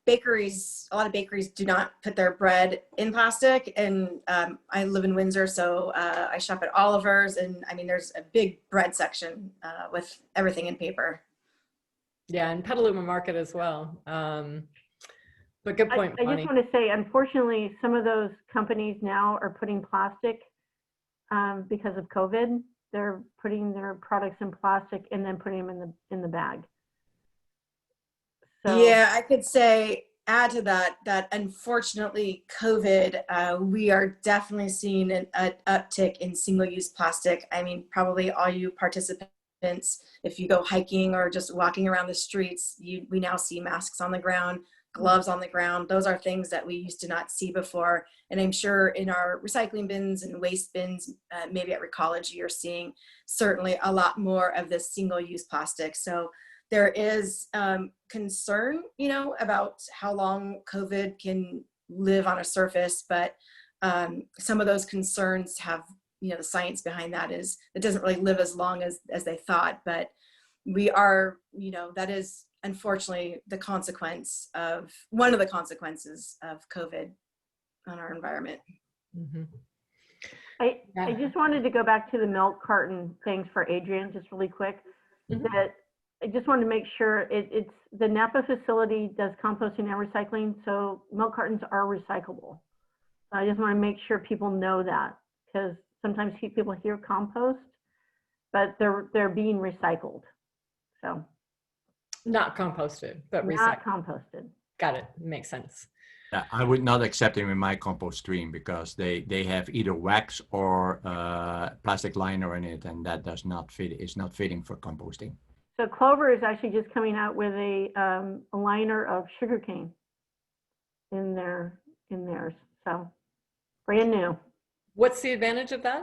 bakeries, a lot of bakeries do not put their bread in plastic. And I live in Windsor, so I shop at Oliver's, and I mean, there's a big bread section with everything in paper. Yeah, and Petaluma Market as well. But good point, I just want to say, unfortunately, some of those companies now are putting plastic because of COVID. They're putting their products in plastic and then putting them in the bag. So, yeah, I could say, add to that, that unfortunately COVID, we are definitely seeing an uptick in single-use plastic. I mean, probably all you participants, if you go hiking or just walking around the streets, we now see masks on the ground, gloves on the ground. Those are things that we used to not see before. And I'm sure in our recycling bins and waste bins, maybe at Recology, you're seeing certainly a lot more of this single-use plastic. So there is concern, you know, about how long COVID can live on a surface, but some of those concerns have, you know, the science behind that is it doesn't really live as long as they thought, but we are, you know, that is unfortunately the consequence of, one of the consequences of COVID on our environment. Mm-hmm. I just wanted to go back to the milk carton things for Adrian, just really quick. Mm-hmm. That I just wanted to make sure it's the Napa facility does composting and recycling, so milk cartons are recyclable. So I just want to make sure people know that, because sometimes people hear compost, but they're being recycled. So not composted, but recycled. Not composted. Got it. Makes sense. I would not accept them in my compost stream because they have either wax or plastic liner in it, and that does not fit. Is not fitting for composting. So Clover is actually just coming out with a liner of sugarcane in theirs. So brand new. What's the advantage of that?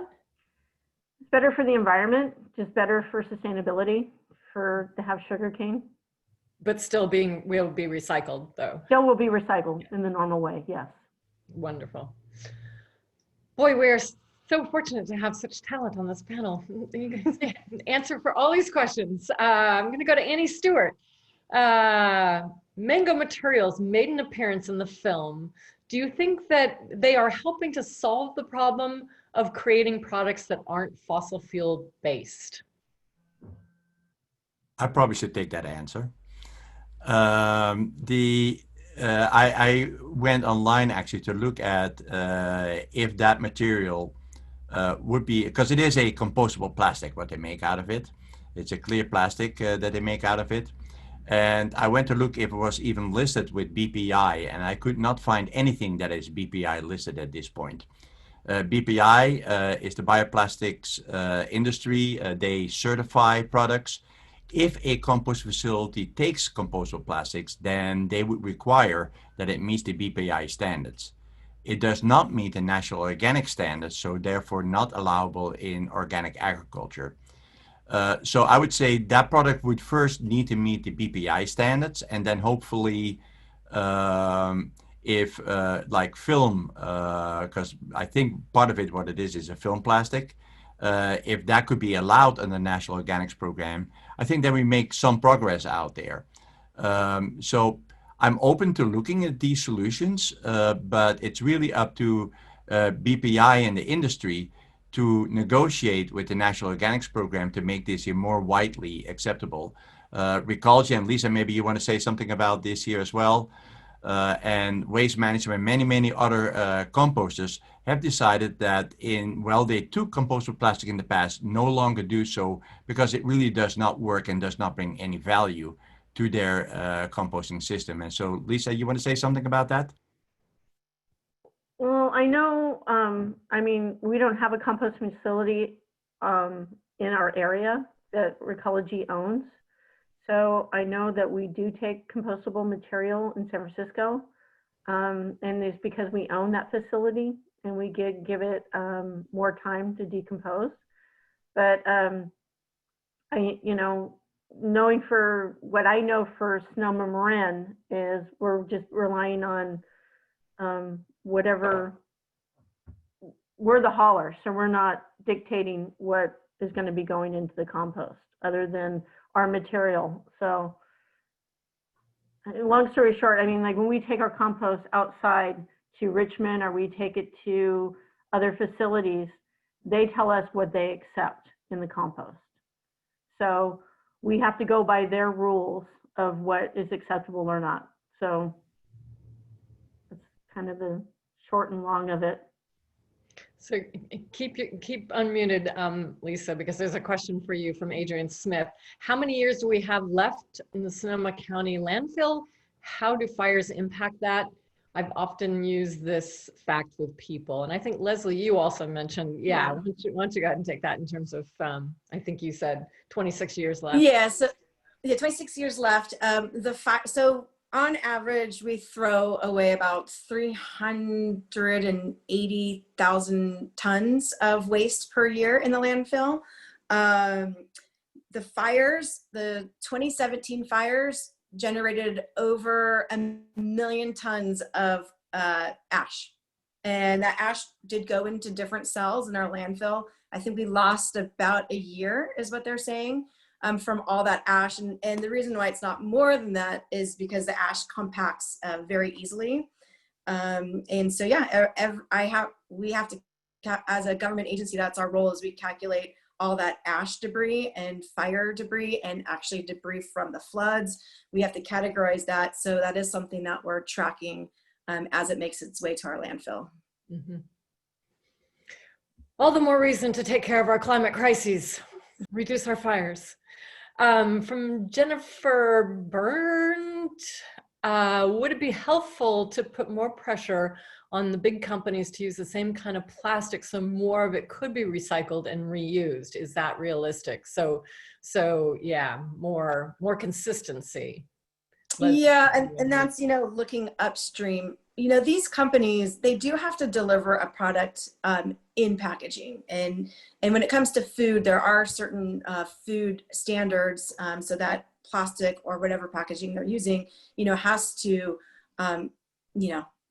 It's better for the environment, just better for sustainability to have sugarcane. But still will be recycled though. Still will be recycled in the normal way, yes. Wonderful. Boy, we're so fortunate to have such talent on this panel. You guys answer for all these questions. I'm going to go to Annie Stewart. Mango Materials made an appearance in the film. Do you think that they are helping to solve the problem of creating products that aren't fossil fuel based? I probably should take that answer. I went online actually to look at if that material would be, because it is a compostable plastic what they make out of it. It's a clear plastic that they make out of it. And I went to look if it was even listed with BPI, and I could not find anything that is BPI listed at this point. BPI is the bioplastics industry. They certify products. If a compost facility takes compostable plastics, then they would require that it meets the BPI standards. It does not meet the national organic standards, so therefore not allowable in organic agriculture. So I would say that product would first need to meet the BPI standards, and then hopefully if like film, because I think part of it, what it is a film plastic, if that could be allowed in the National Organics Program, I think then we make some progress out there. So I'm open to looking at these solutions, but it's really up to BPI and the industry to negotiate with the National Organics Program to make this here more widely acceptable. Recology, and Lisa, maybe you want to say something about this here as well. And Waste Management and many other composters have decided that they took compostable plastic in the past, no longer do so because it really does not work and does not bring any value to their composting system. And so, Lisa, you want to say something about that? Well, I know, I mean, we don't have a composting facility in our area that Recology owns. So I know that we do take compostable material in San Francisco. And it's because we own that facility and we give it more time to decompose. But knowing for what I know for Sonoma Marin is we're just relying on whatever, we're the hauler, so we're not dictating what is going to be going into the compost other than our material. So long story short, I mean, like when we take our compost outside to Richmond or we take it to other facilities, they tell us what they accept in the compost. So we have to go by their rules of what is acceptable or not. So that's kind of the short and long of it. So keep unmuted, Lisa, because there's a question for you from Adrian Smith. How many years do we have left in the Sonoma County landfill? How do fires impact that? I've often used this fact with people. And I think, Leslie, you also mentioned, why don't you go ahead and take that in terms of, I think you said 26 years left. Yeah, so 26 years left. So on average, we throw away about 380,000 tons of waste per year in the landfill. The 2017 fires generated over 1 million tons of ash. And that ash did go into different cells in our landfill. I think we lost about a year is what they're saying. From all that ash. And the reason why it's not more than that is because the ash compacts very easily. And so, yeah, we have to, as a government agency, that's our role, is we calculate all that ash debris and fire debris and actually debris from the floods. We have to categorize that. So that is something that we're tracking as it makes its way to our landfill. Mm-hmm. All the more reason to take care of our climate crises, reduce our fires. From Jennifer Burnt, would it be helpful to put more pressure on the big companies to use the same kind of plastic so more of it could be recycled and reused? Is that realistic? So yeah, more consistency. And that's, looking upstream. These companies, they do have to deliver a product in packaging. And when it comes to food, there are certain food standards so that plastic or whatever packaging they're using, has to,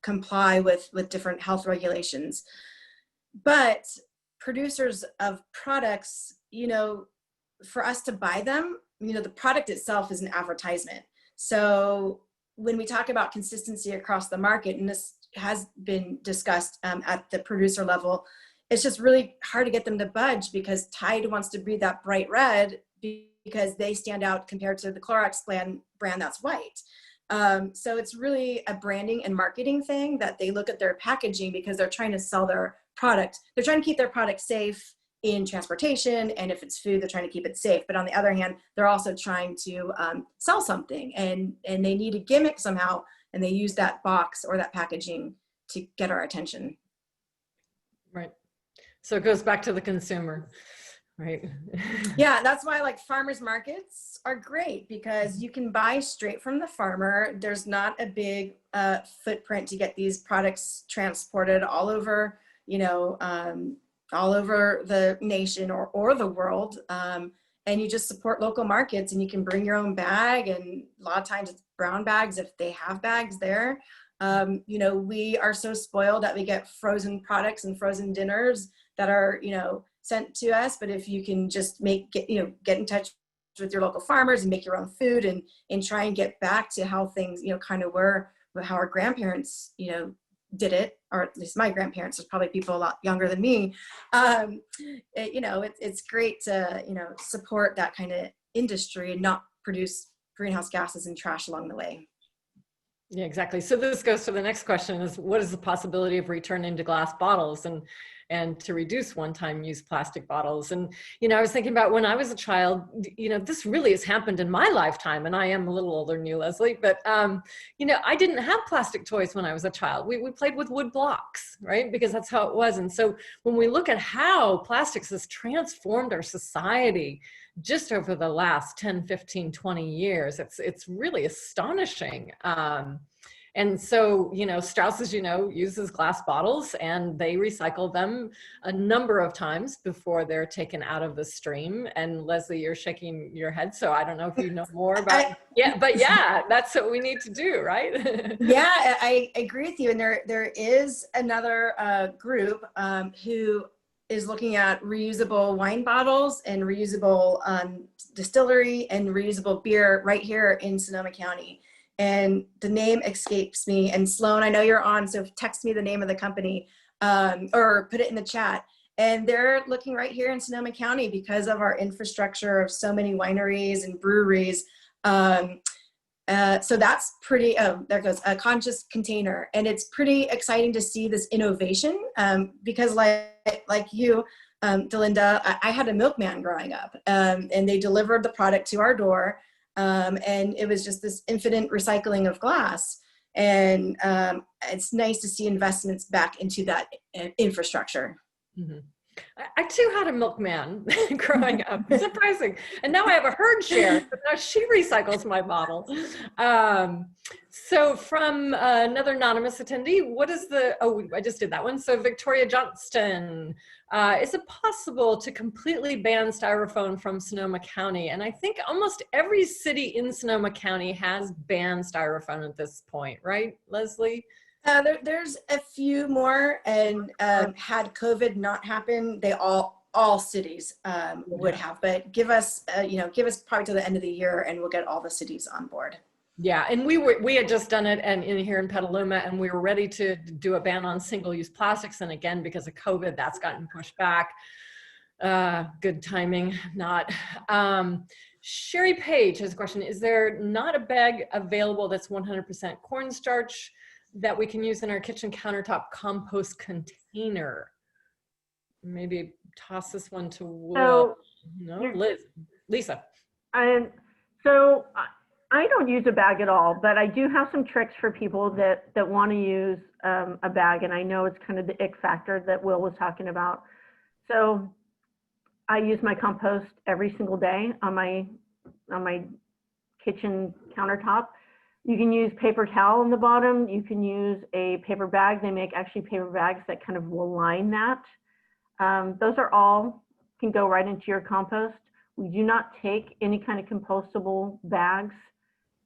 comply with different health regulations. But producers of products, for us to buy them, the product itself is an advertisement. So when we talk about consistency across the market, and this has been discussed at the producer level, it's just really hard to get them to budge because Tide wants to be that bright red because they stand out compared to the Clorox brand that's white. So it's really a branding and marketing thing that they look at their packaging because they're trying to sell their product. They're trying to keep their product safe in transportation, and if it's food, they're trying to keep it safe. But on the other hand, they're also trying to sell something, and they need a gimmick somehow, and they use that box or that packaging to get our attention. Right. So it goes back to the consumer, right? Yeah, that's why farmers markets are great because you can buy straight from the farmer. There's not a big footprint to get these products transported all over, all over the nation or the world. And you just support local markets, and you can bring your own bag. And a lot of times it's brown bags if they have bags there. We are so spoiled that we get frozen products and frozen dinners that are, sent to us. But if you can just get in touch with your local farmers and make your own food and try and get back to how things, kind of were, how our grandparents, did it, or at least my grandparents. There's probably people a lot younger than me. It's great to, support that kind of industry and not produce greenhouse gases and trash along the way. Yeah, exactly. So this goes to the next question: is what is the possibility of returning to glass bottles and to reduce one-time use plastic bottles? And I was thinking about when I was a child. This really has happened in my lifetime, and I am a little older than you, Leslie. But I didn't have plastic toys when I was a child. We played with wood blocks, right? Because that's how it was. And so when we look at how plastics has transformed our society just over the last 10, 15, 20 years, it's really astonishing. And so, Strauss, as uses glass bottles, and they recycle them a number of times before they're taken out of the stream. And Leslie, you're shaking your head, so I don't know if you know more about that's what we need to do, right? Yeah, I agree with you. And there is another group who is looking at reusable wine bottles and reusable distillery and reusable beer right here in Sonoma County. And the name escapes me. And Sloan, I know you're on, so text me the name of the company or put it in the chat. And they're looking right here in Sonoma County because of our infrastructure of so many wineries and breweries. So that's pretty, there goes a conscious container. And it's pretty exciting to see this innovation because like you, Delinda, I had a milkman growing up and they delivered the product to our door. And it was just this infinite recycling of glass. And it's nice to see investments back into that infrastructure. Mm-hmm. I too had a milkman growing up. Surprising. And now I have a herd share, but now she recycles my bottle. So from another anonymous attendee, what is I just did that one. So Victoria Johnston, is it possible to completely ban styrofoam from Sonoma County? And I think almost every city in Sonoma County has banned styrofoam at this point, right, Leslie? There's a few more, and had COVID not happened, they all cities would have. But give us probably to the end of the year, and we'll get all the cities on board. Yeah, and we had just done it and here in Petaluma, and we were ready to do a ban on single-use plastics. And again, because of COVID, that's gotten pushed back. Good timing, not. Sherry Page has a question: is there not a bag available that's 100% cornstarch that we can use in our kitchen countertop compost container? Maybe toss this one to Will. Lisa. So I don't use a bag at all, but I do have some tricks for people that want to use a bag. And I know it's kind of the ick factor that Will was talking about. So I use my compost every single day on my kitchen countertop. You can use paper towel on the bottom. You can use a paper bag. They make actually paper bags that kind of will line that. Those are all can go right into your compost. We do not take any kind of compostable bags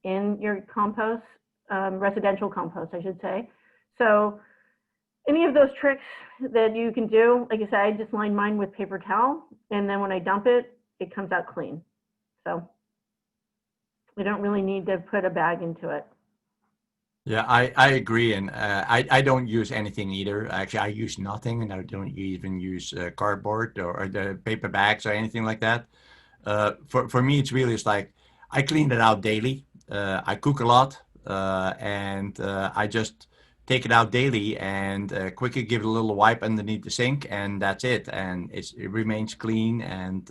in your compost, residential compost, I should say. So any of those tricks that you can do, like I said, I just line mine with paper towel, and then when I dump it, it comes out clean. So we don't really need to put a bag into it. Yeah, I agree. And I don't use anything either. Actually, I use nothing, and I don't even use cardboard or the paper bags or anything like that. For me, it's really, it's like I clean it out daily. I cook a lot, and I just take it out daily and quickly give it a little wipe underneath the sink, and that's it. And it remains clean and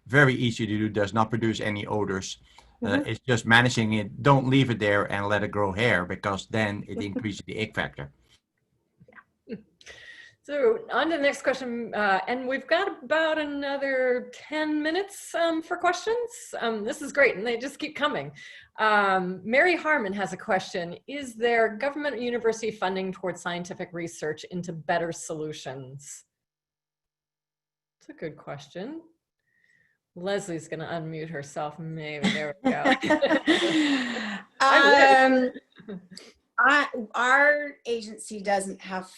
very easy to do, does not produce any odors. It's just managing it. Don't leave it there and let it grow hair, because then it increases the ick factor. So on to the next question, and we've got about another 10 minutes for questions. This is great, and they just keep coming. Mary Harmon has a question: is there government or university funding towards scientific research into better solutions? It's a good question. Leslie's going to unmute herself. Maybe, there we go. Our agency doesn't have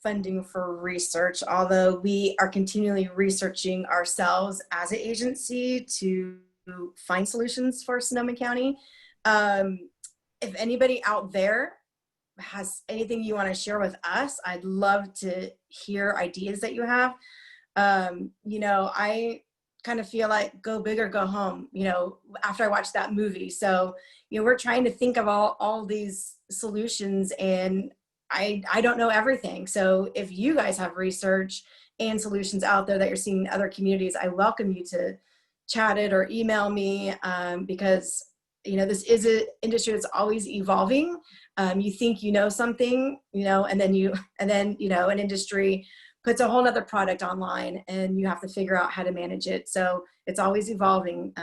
funding for research, although we are continually researching ourselves as an agency to find solutions for Sonoma County. If anybody out there has anything you want to share with us, I'd love to hear ideas that you have. You know, I kind of feel like go big or go home, you know, after I watched that movie. So, you know, we're trying to think of all these solutions, and I don't know everything. So if you guys have research and solutions out there that you're seeing in other communities, I welcome you to chat it or email me, because, you know, this is an industry that's always evolving. You think you know something, you know, and then you know, an industry puts a whole nother product online and you have to figure out how to manage it. So it's always evolving.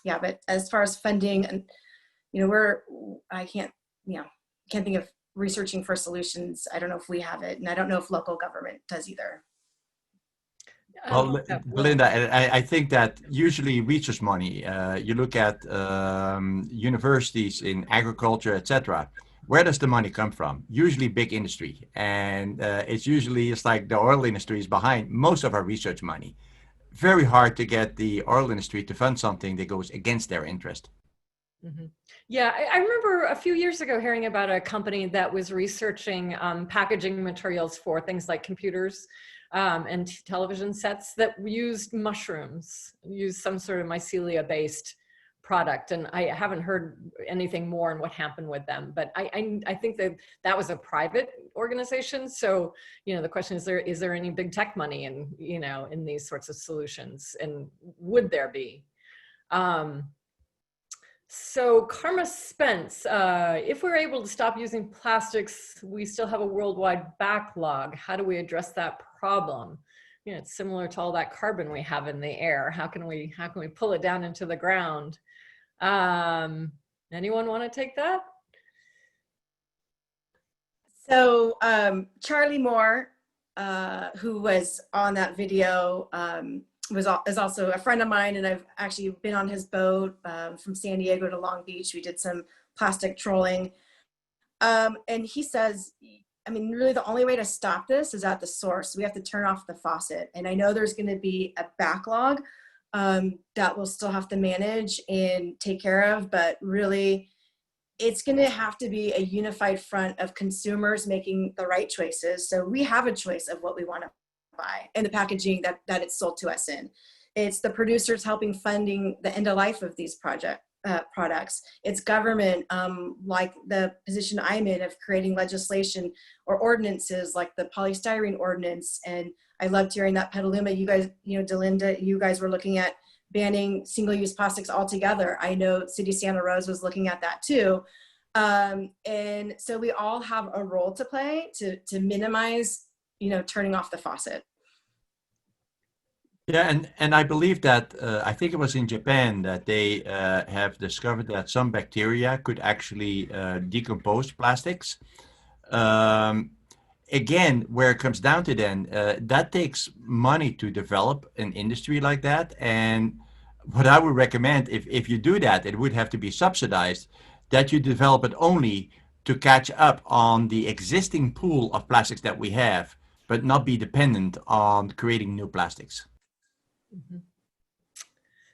Yeah, but as far as funding, and, you know, I can't think of researching for solutions. I don't know if we have it, and I don't know if local government does either. Well, Yeah, Belinda, I think that usually research money, you look at universities in agriculture, etc. Where does the money come from? Usually big industry. And it's like the oil industry is behind most of our research money. Very hard to get the oil industry to fund something that goes against their interest. Yeah, I remember a few years ago hearing about a company that was researching packaging materials for things like computers and television sets that used mushrooms, used some sort of mycelia-based product. And I haven't heard anything more on what happened with them, but I think that was a private organization. So, you know, the question is there any big tech money in, you know, in these sorts of solutions, and would there be? So Karma Spence, if we're able to stop using plastics, we still have a worldwide backlog. How do we address that problem? You know, it's similar to all that carbon we have in the air. How can we pull it down into the ground? Anyone want to take that? So Charlie Moore, who was on that video, is also a friend of mine, and I've actually been on his boat from San Diego to Long Beach. We did some plastic trolling, and he says, I mean, really the only way to stop this is at the source. We have to turn off the faucet, and I know there's going to be a backlog that we'll still have to manage and take care of, but really it's going to have to be a unified front of consumers making the right choices. So we have a choice of what we want to buy and the packaging that it's sold to us in. It's the producers helping funding the end of life of these products. It's government, like the position I'm in, of creating legislation or ordinances like the polystyrene ordinance. And I loved hearing that Petaluma, you guys, you know, Delinda, you guys were looking at banning single-use plastics altogether. I know City of Santa Rosa was looking at that too. And so we all have a role to play to minimize, you know, turning off the faucet. Yeah, and I believe that I think it was in Japan that they have discovered that some bacteria could actually decompose plastics. Again, where it comes down to then, that takes money to develop an industry like that. And what I would recommend, if you do that, it would have to be subsidized, that you develop it only to catch up on the existing pool of plastics that we have, but not be dependent on creating new plastics. Mm-hmm.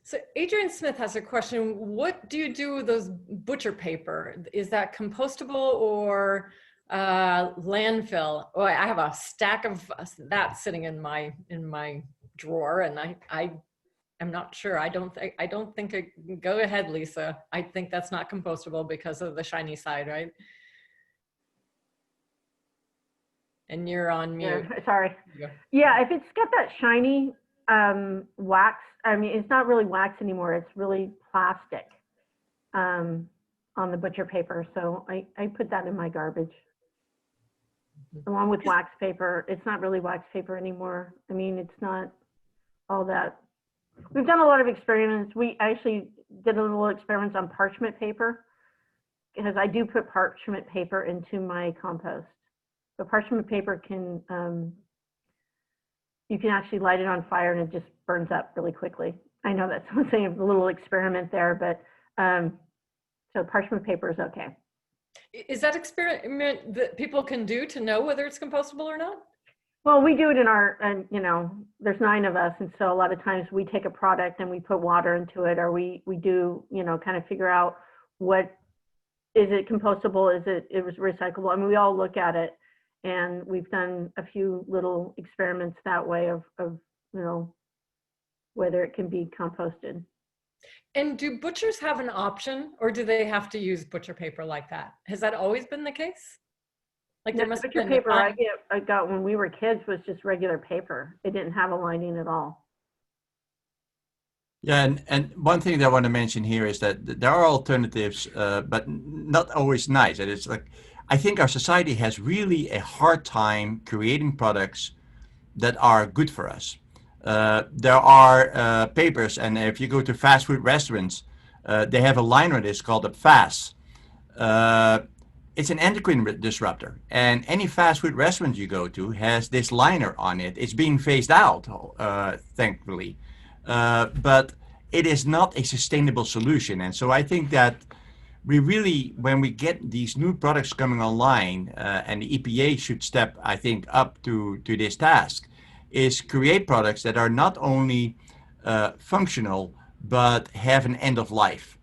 So Adrian Smith has a question. What do you do with those butcher paper? Is that compostable or landfill? Oh, I have a stack of that sitting in my drawer, and I'm not sure. I don't think go ahead, Lisa. I think that's not compostable because of the shiny side, right? And you're on mute. Yeah, sorry. Yeah, if it's got that shiny wax, I mean, it's not really wax anymore. It's really plastic on the butcher paper. So I put that in my garbage along with wax paper. It's not really wax paper anymore. I mean, it's not all that. We've done a lot of experiments. We actually did a little experiments on parchment paper, because I do put parchment paper into my compost. But parchment paper can, you can actually light it on fire and it just burns up really quickly. I know that's something, a little experiment there, but so parchment paper is okay. Is that experiment that people can do to know whether it's compostable or not? Well, we do it in our, and you know, there's 9 of us. And so a lot of times we take a product and we put water into it, or we do, you know, kind of figure out what is it compostable? It was recyclable? I mean, we all look at it, and we've done a few little experiments that way of whether it can be composted. And do butchers have an option, or do they have to use butcher paper like that? Has that always been the case? Like there No, must the have butcher been. paper I got when we were kids was just regular paper. It didn't have a lining at all. Yeah, and one thing that I want to mention here is that there are alternatives, but not always nice. And it's like, I think our society has really a hard time creating products that are good for us. There are papers, and if you go to fast food restaurants, they have a line on this called a FAST. It's an endocrine disruptor, and any fast food restaurant you go to has this liner on it. It's being phased out, thankfully, but it is not a sustainable solution. And so I think that we really, when we get these new products coming online, and the EPA should step, I think, up to this task, is create products that are not only functional, but have an end of life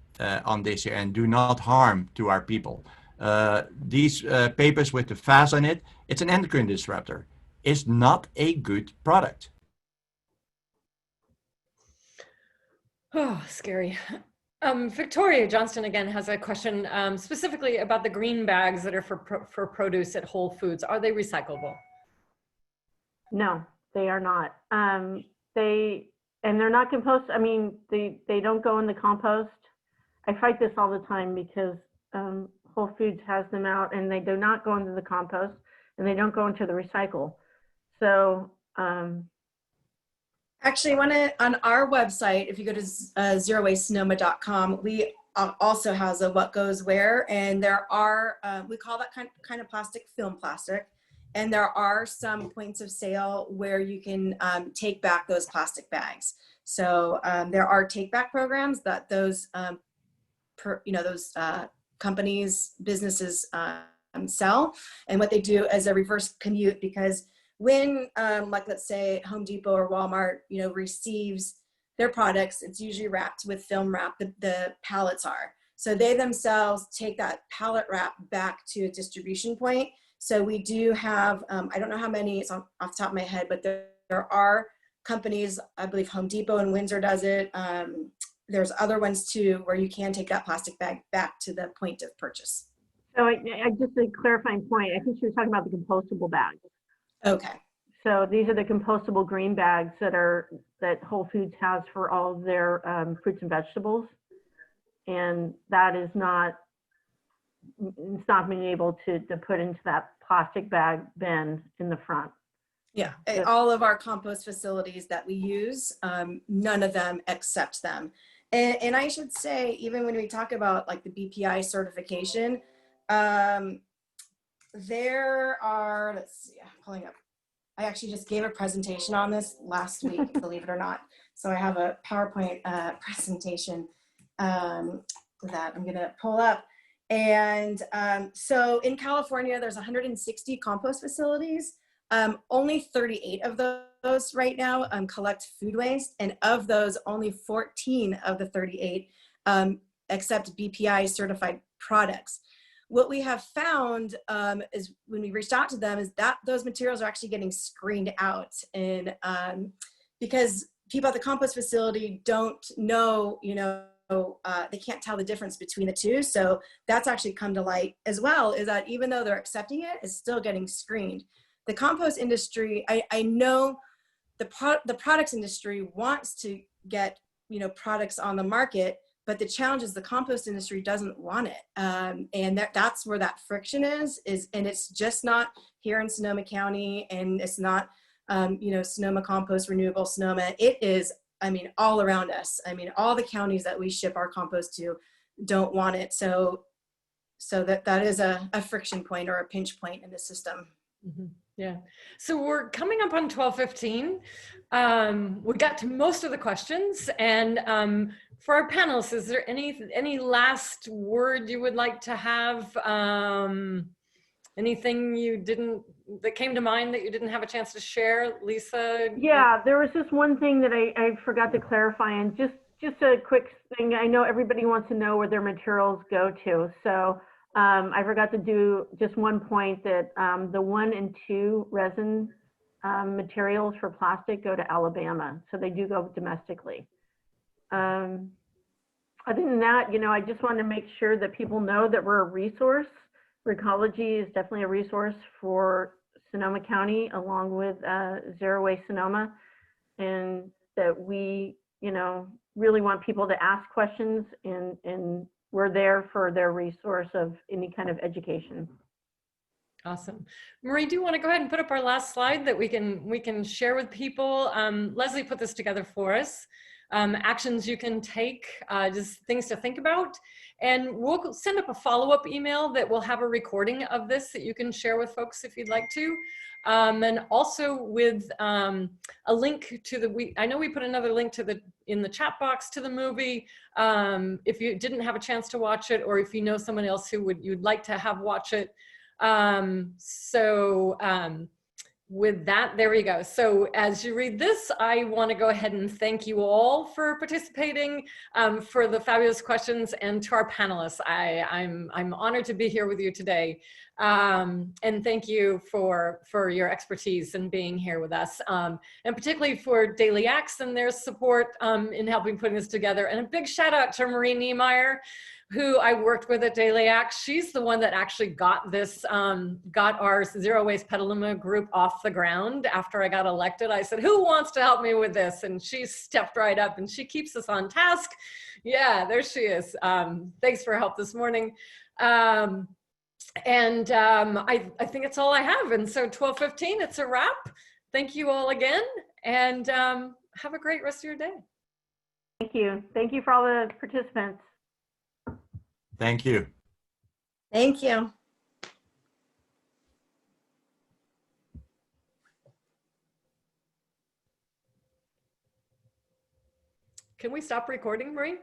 on this here and do not harm to our people. These papers with the FAS on it, it's an endocrine disruptor. It's not a good product. Oh, scary. Victoria Johnston again has a question specifically about the green bags that are for produce at Whole Foods. Are they recyclable? No, they are not. They're not compost. I mean, they don't go in the compost. I fight this all the time because Whole Foods has them out, and they do not go into the compost, and they don't go into the recycle. So Actually, on our website, if you go to zerowastesonoma.com, we also has a what goes where, and there are we call that kind of plastic film plastic, and there are some points of sale where you can take back those plastic bags. So there are take back programs that those companies, businesses sell, and what they do is a reverse commute, because when like let's say Home Depot or Walmart receives their products, it's usually wrapped with film wrap, the pallets are, so they themselves take that pallet wrap back to a distribution point. So we do have I don't know how many, it's off the top of my head, but there are companies, I believe Home Depot in Windsor does it. There's other ones too where you can take that plastic bag back to the point of purchase. So I just a clarifying point. I think she was talking about the compostable bags. Okay. So these are the compostable green bags that Whole Foods has for all of their fruits and vegetables, and that is not, it's not being able to put into that plastic bag bin in the front. Yeah, all of our compost facilities that we use, none of them accept them. And I should say, even when we talk about like the BPI certification, there are, let's see, I'm pulling up. I actually just gave a presentation on this last week, believe it or not. So I have a PowerPoint presentation that I'm gonna pull up. And so in California, there's 160 compost facilities. Only 38 of those right now collect food waste. And of those, only 14 of the 38 accept BPI certified products. What we have found is when we reached out to them is that those materials are actually getting screened out. And because people at the compost facility don't know, they can't tell the difference between the two. So that's actually come to light as well, is that even though they're accepting it, it's still getting screened. The compost industry, I know the products industry wants to get, products on the market, but the challenge is the compost industry doesn't want it. And that's where that friction is, and it's just not here in Sonoma County, and it's not, Sonoma Compost, Renewable Sonoma. It is, all around us. All the counties that we ship our compost to don't want it. So that is a friction point or a pinch point in the system. Mm-hmm. Yeah. So we're coming up on 12:15. We got to most of the questions, and for our panelists, is there any last word you would like to have? Anything that came to mind that you didn't have a chance to share, Lisa? Yeah, there was just one thing that I forgot to clarify, and just a quick thing. I know everybody wants to know where their materials go to. So I forgot to do just one point that the 1 and 2 resin materials for plastic go to Alabama, so they do go domestically. Other than that, you know, I just want to make sure that people know that we're a resource. Recology is definitely a resource for Sonoma County, along with Zero Waste Sonoma, and that we, you know, really want people to ask questions, and we're there for their resource of any kind of education. Awesome. Marie, do you want to go ahead and put up our last slide that we can share with people? Leslie put this together for us. Actions you can take, just things to think about. And we'll send up a follow-up email that will have a recording of this that you can share with folks if you'd like to. And also with a link to the, I know we put another link to in the chat box to the movie. If you didn't have a chance to watch it, or if you know someone else who you'd like to have watch it. With that, there we go. So as you read this, I want to go ahead and thank you all for participating, for the fabulous questions, and to our panelists. I'm honored to be here with you today. And thank you for your expertise and being here with us. And particularly for Daily Acts and their support in helping putting this together. And a big shout out to Marie Niemeyer, who I worked with at Daily Acts. She's the one that actually got this, got our Zero Waste Petaluma group off the ground after I got elected. I said, who wants to help me with this? And she stepped right up, and she keeps us on task. Yeah, there she is. Thanks for help this morning. I think it's all I have. And so 12:15, it's a wrap. Thank you all again, and have a great rest of your day. Thank you. Thank you for all the participants. Thank you. Thank you. Can we stop recording, Marie?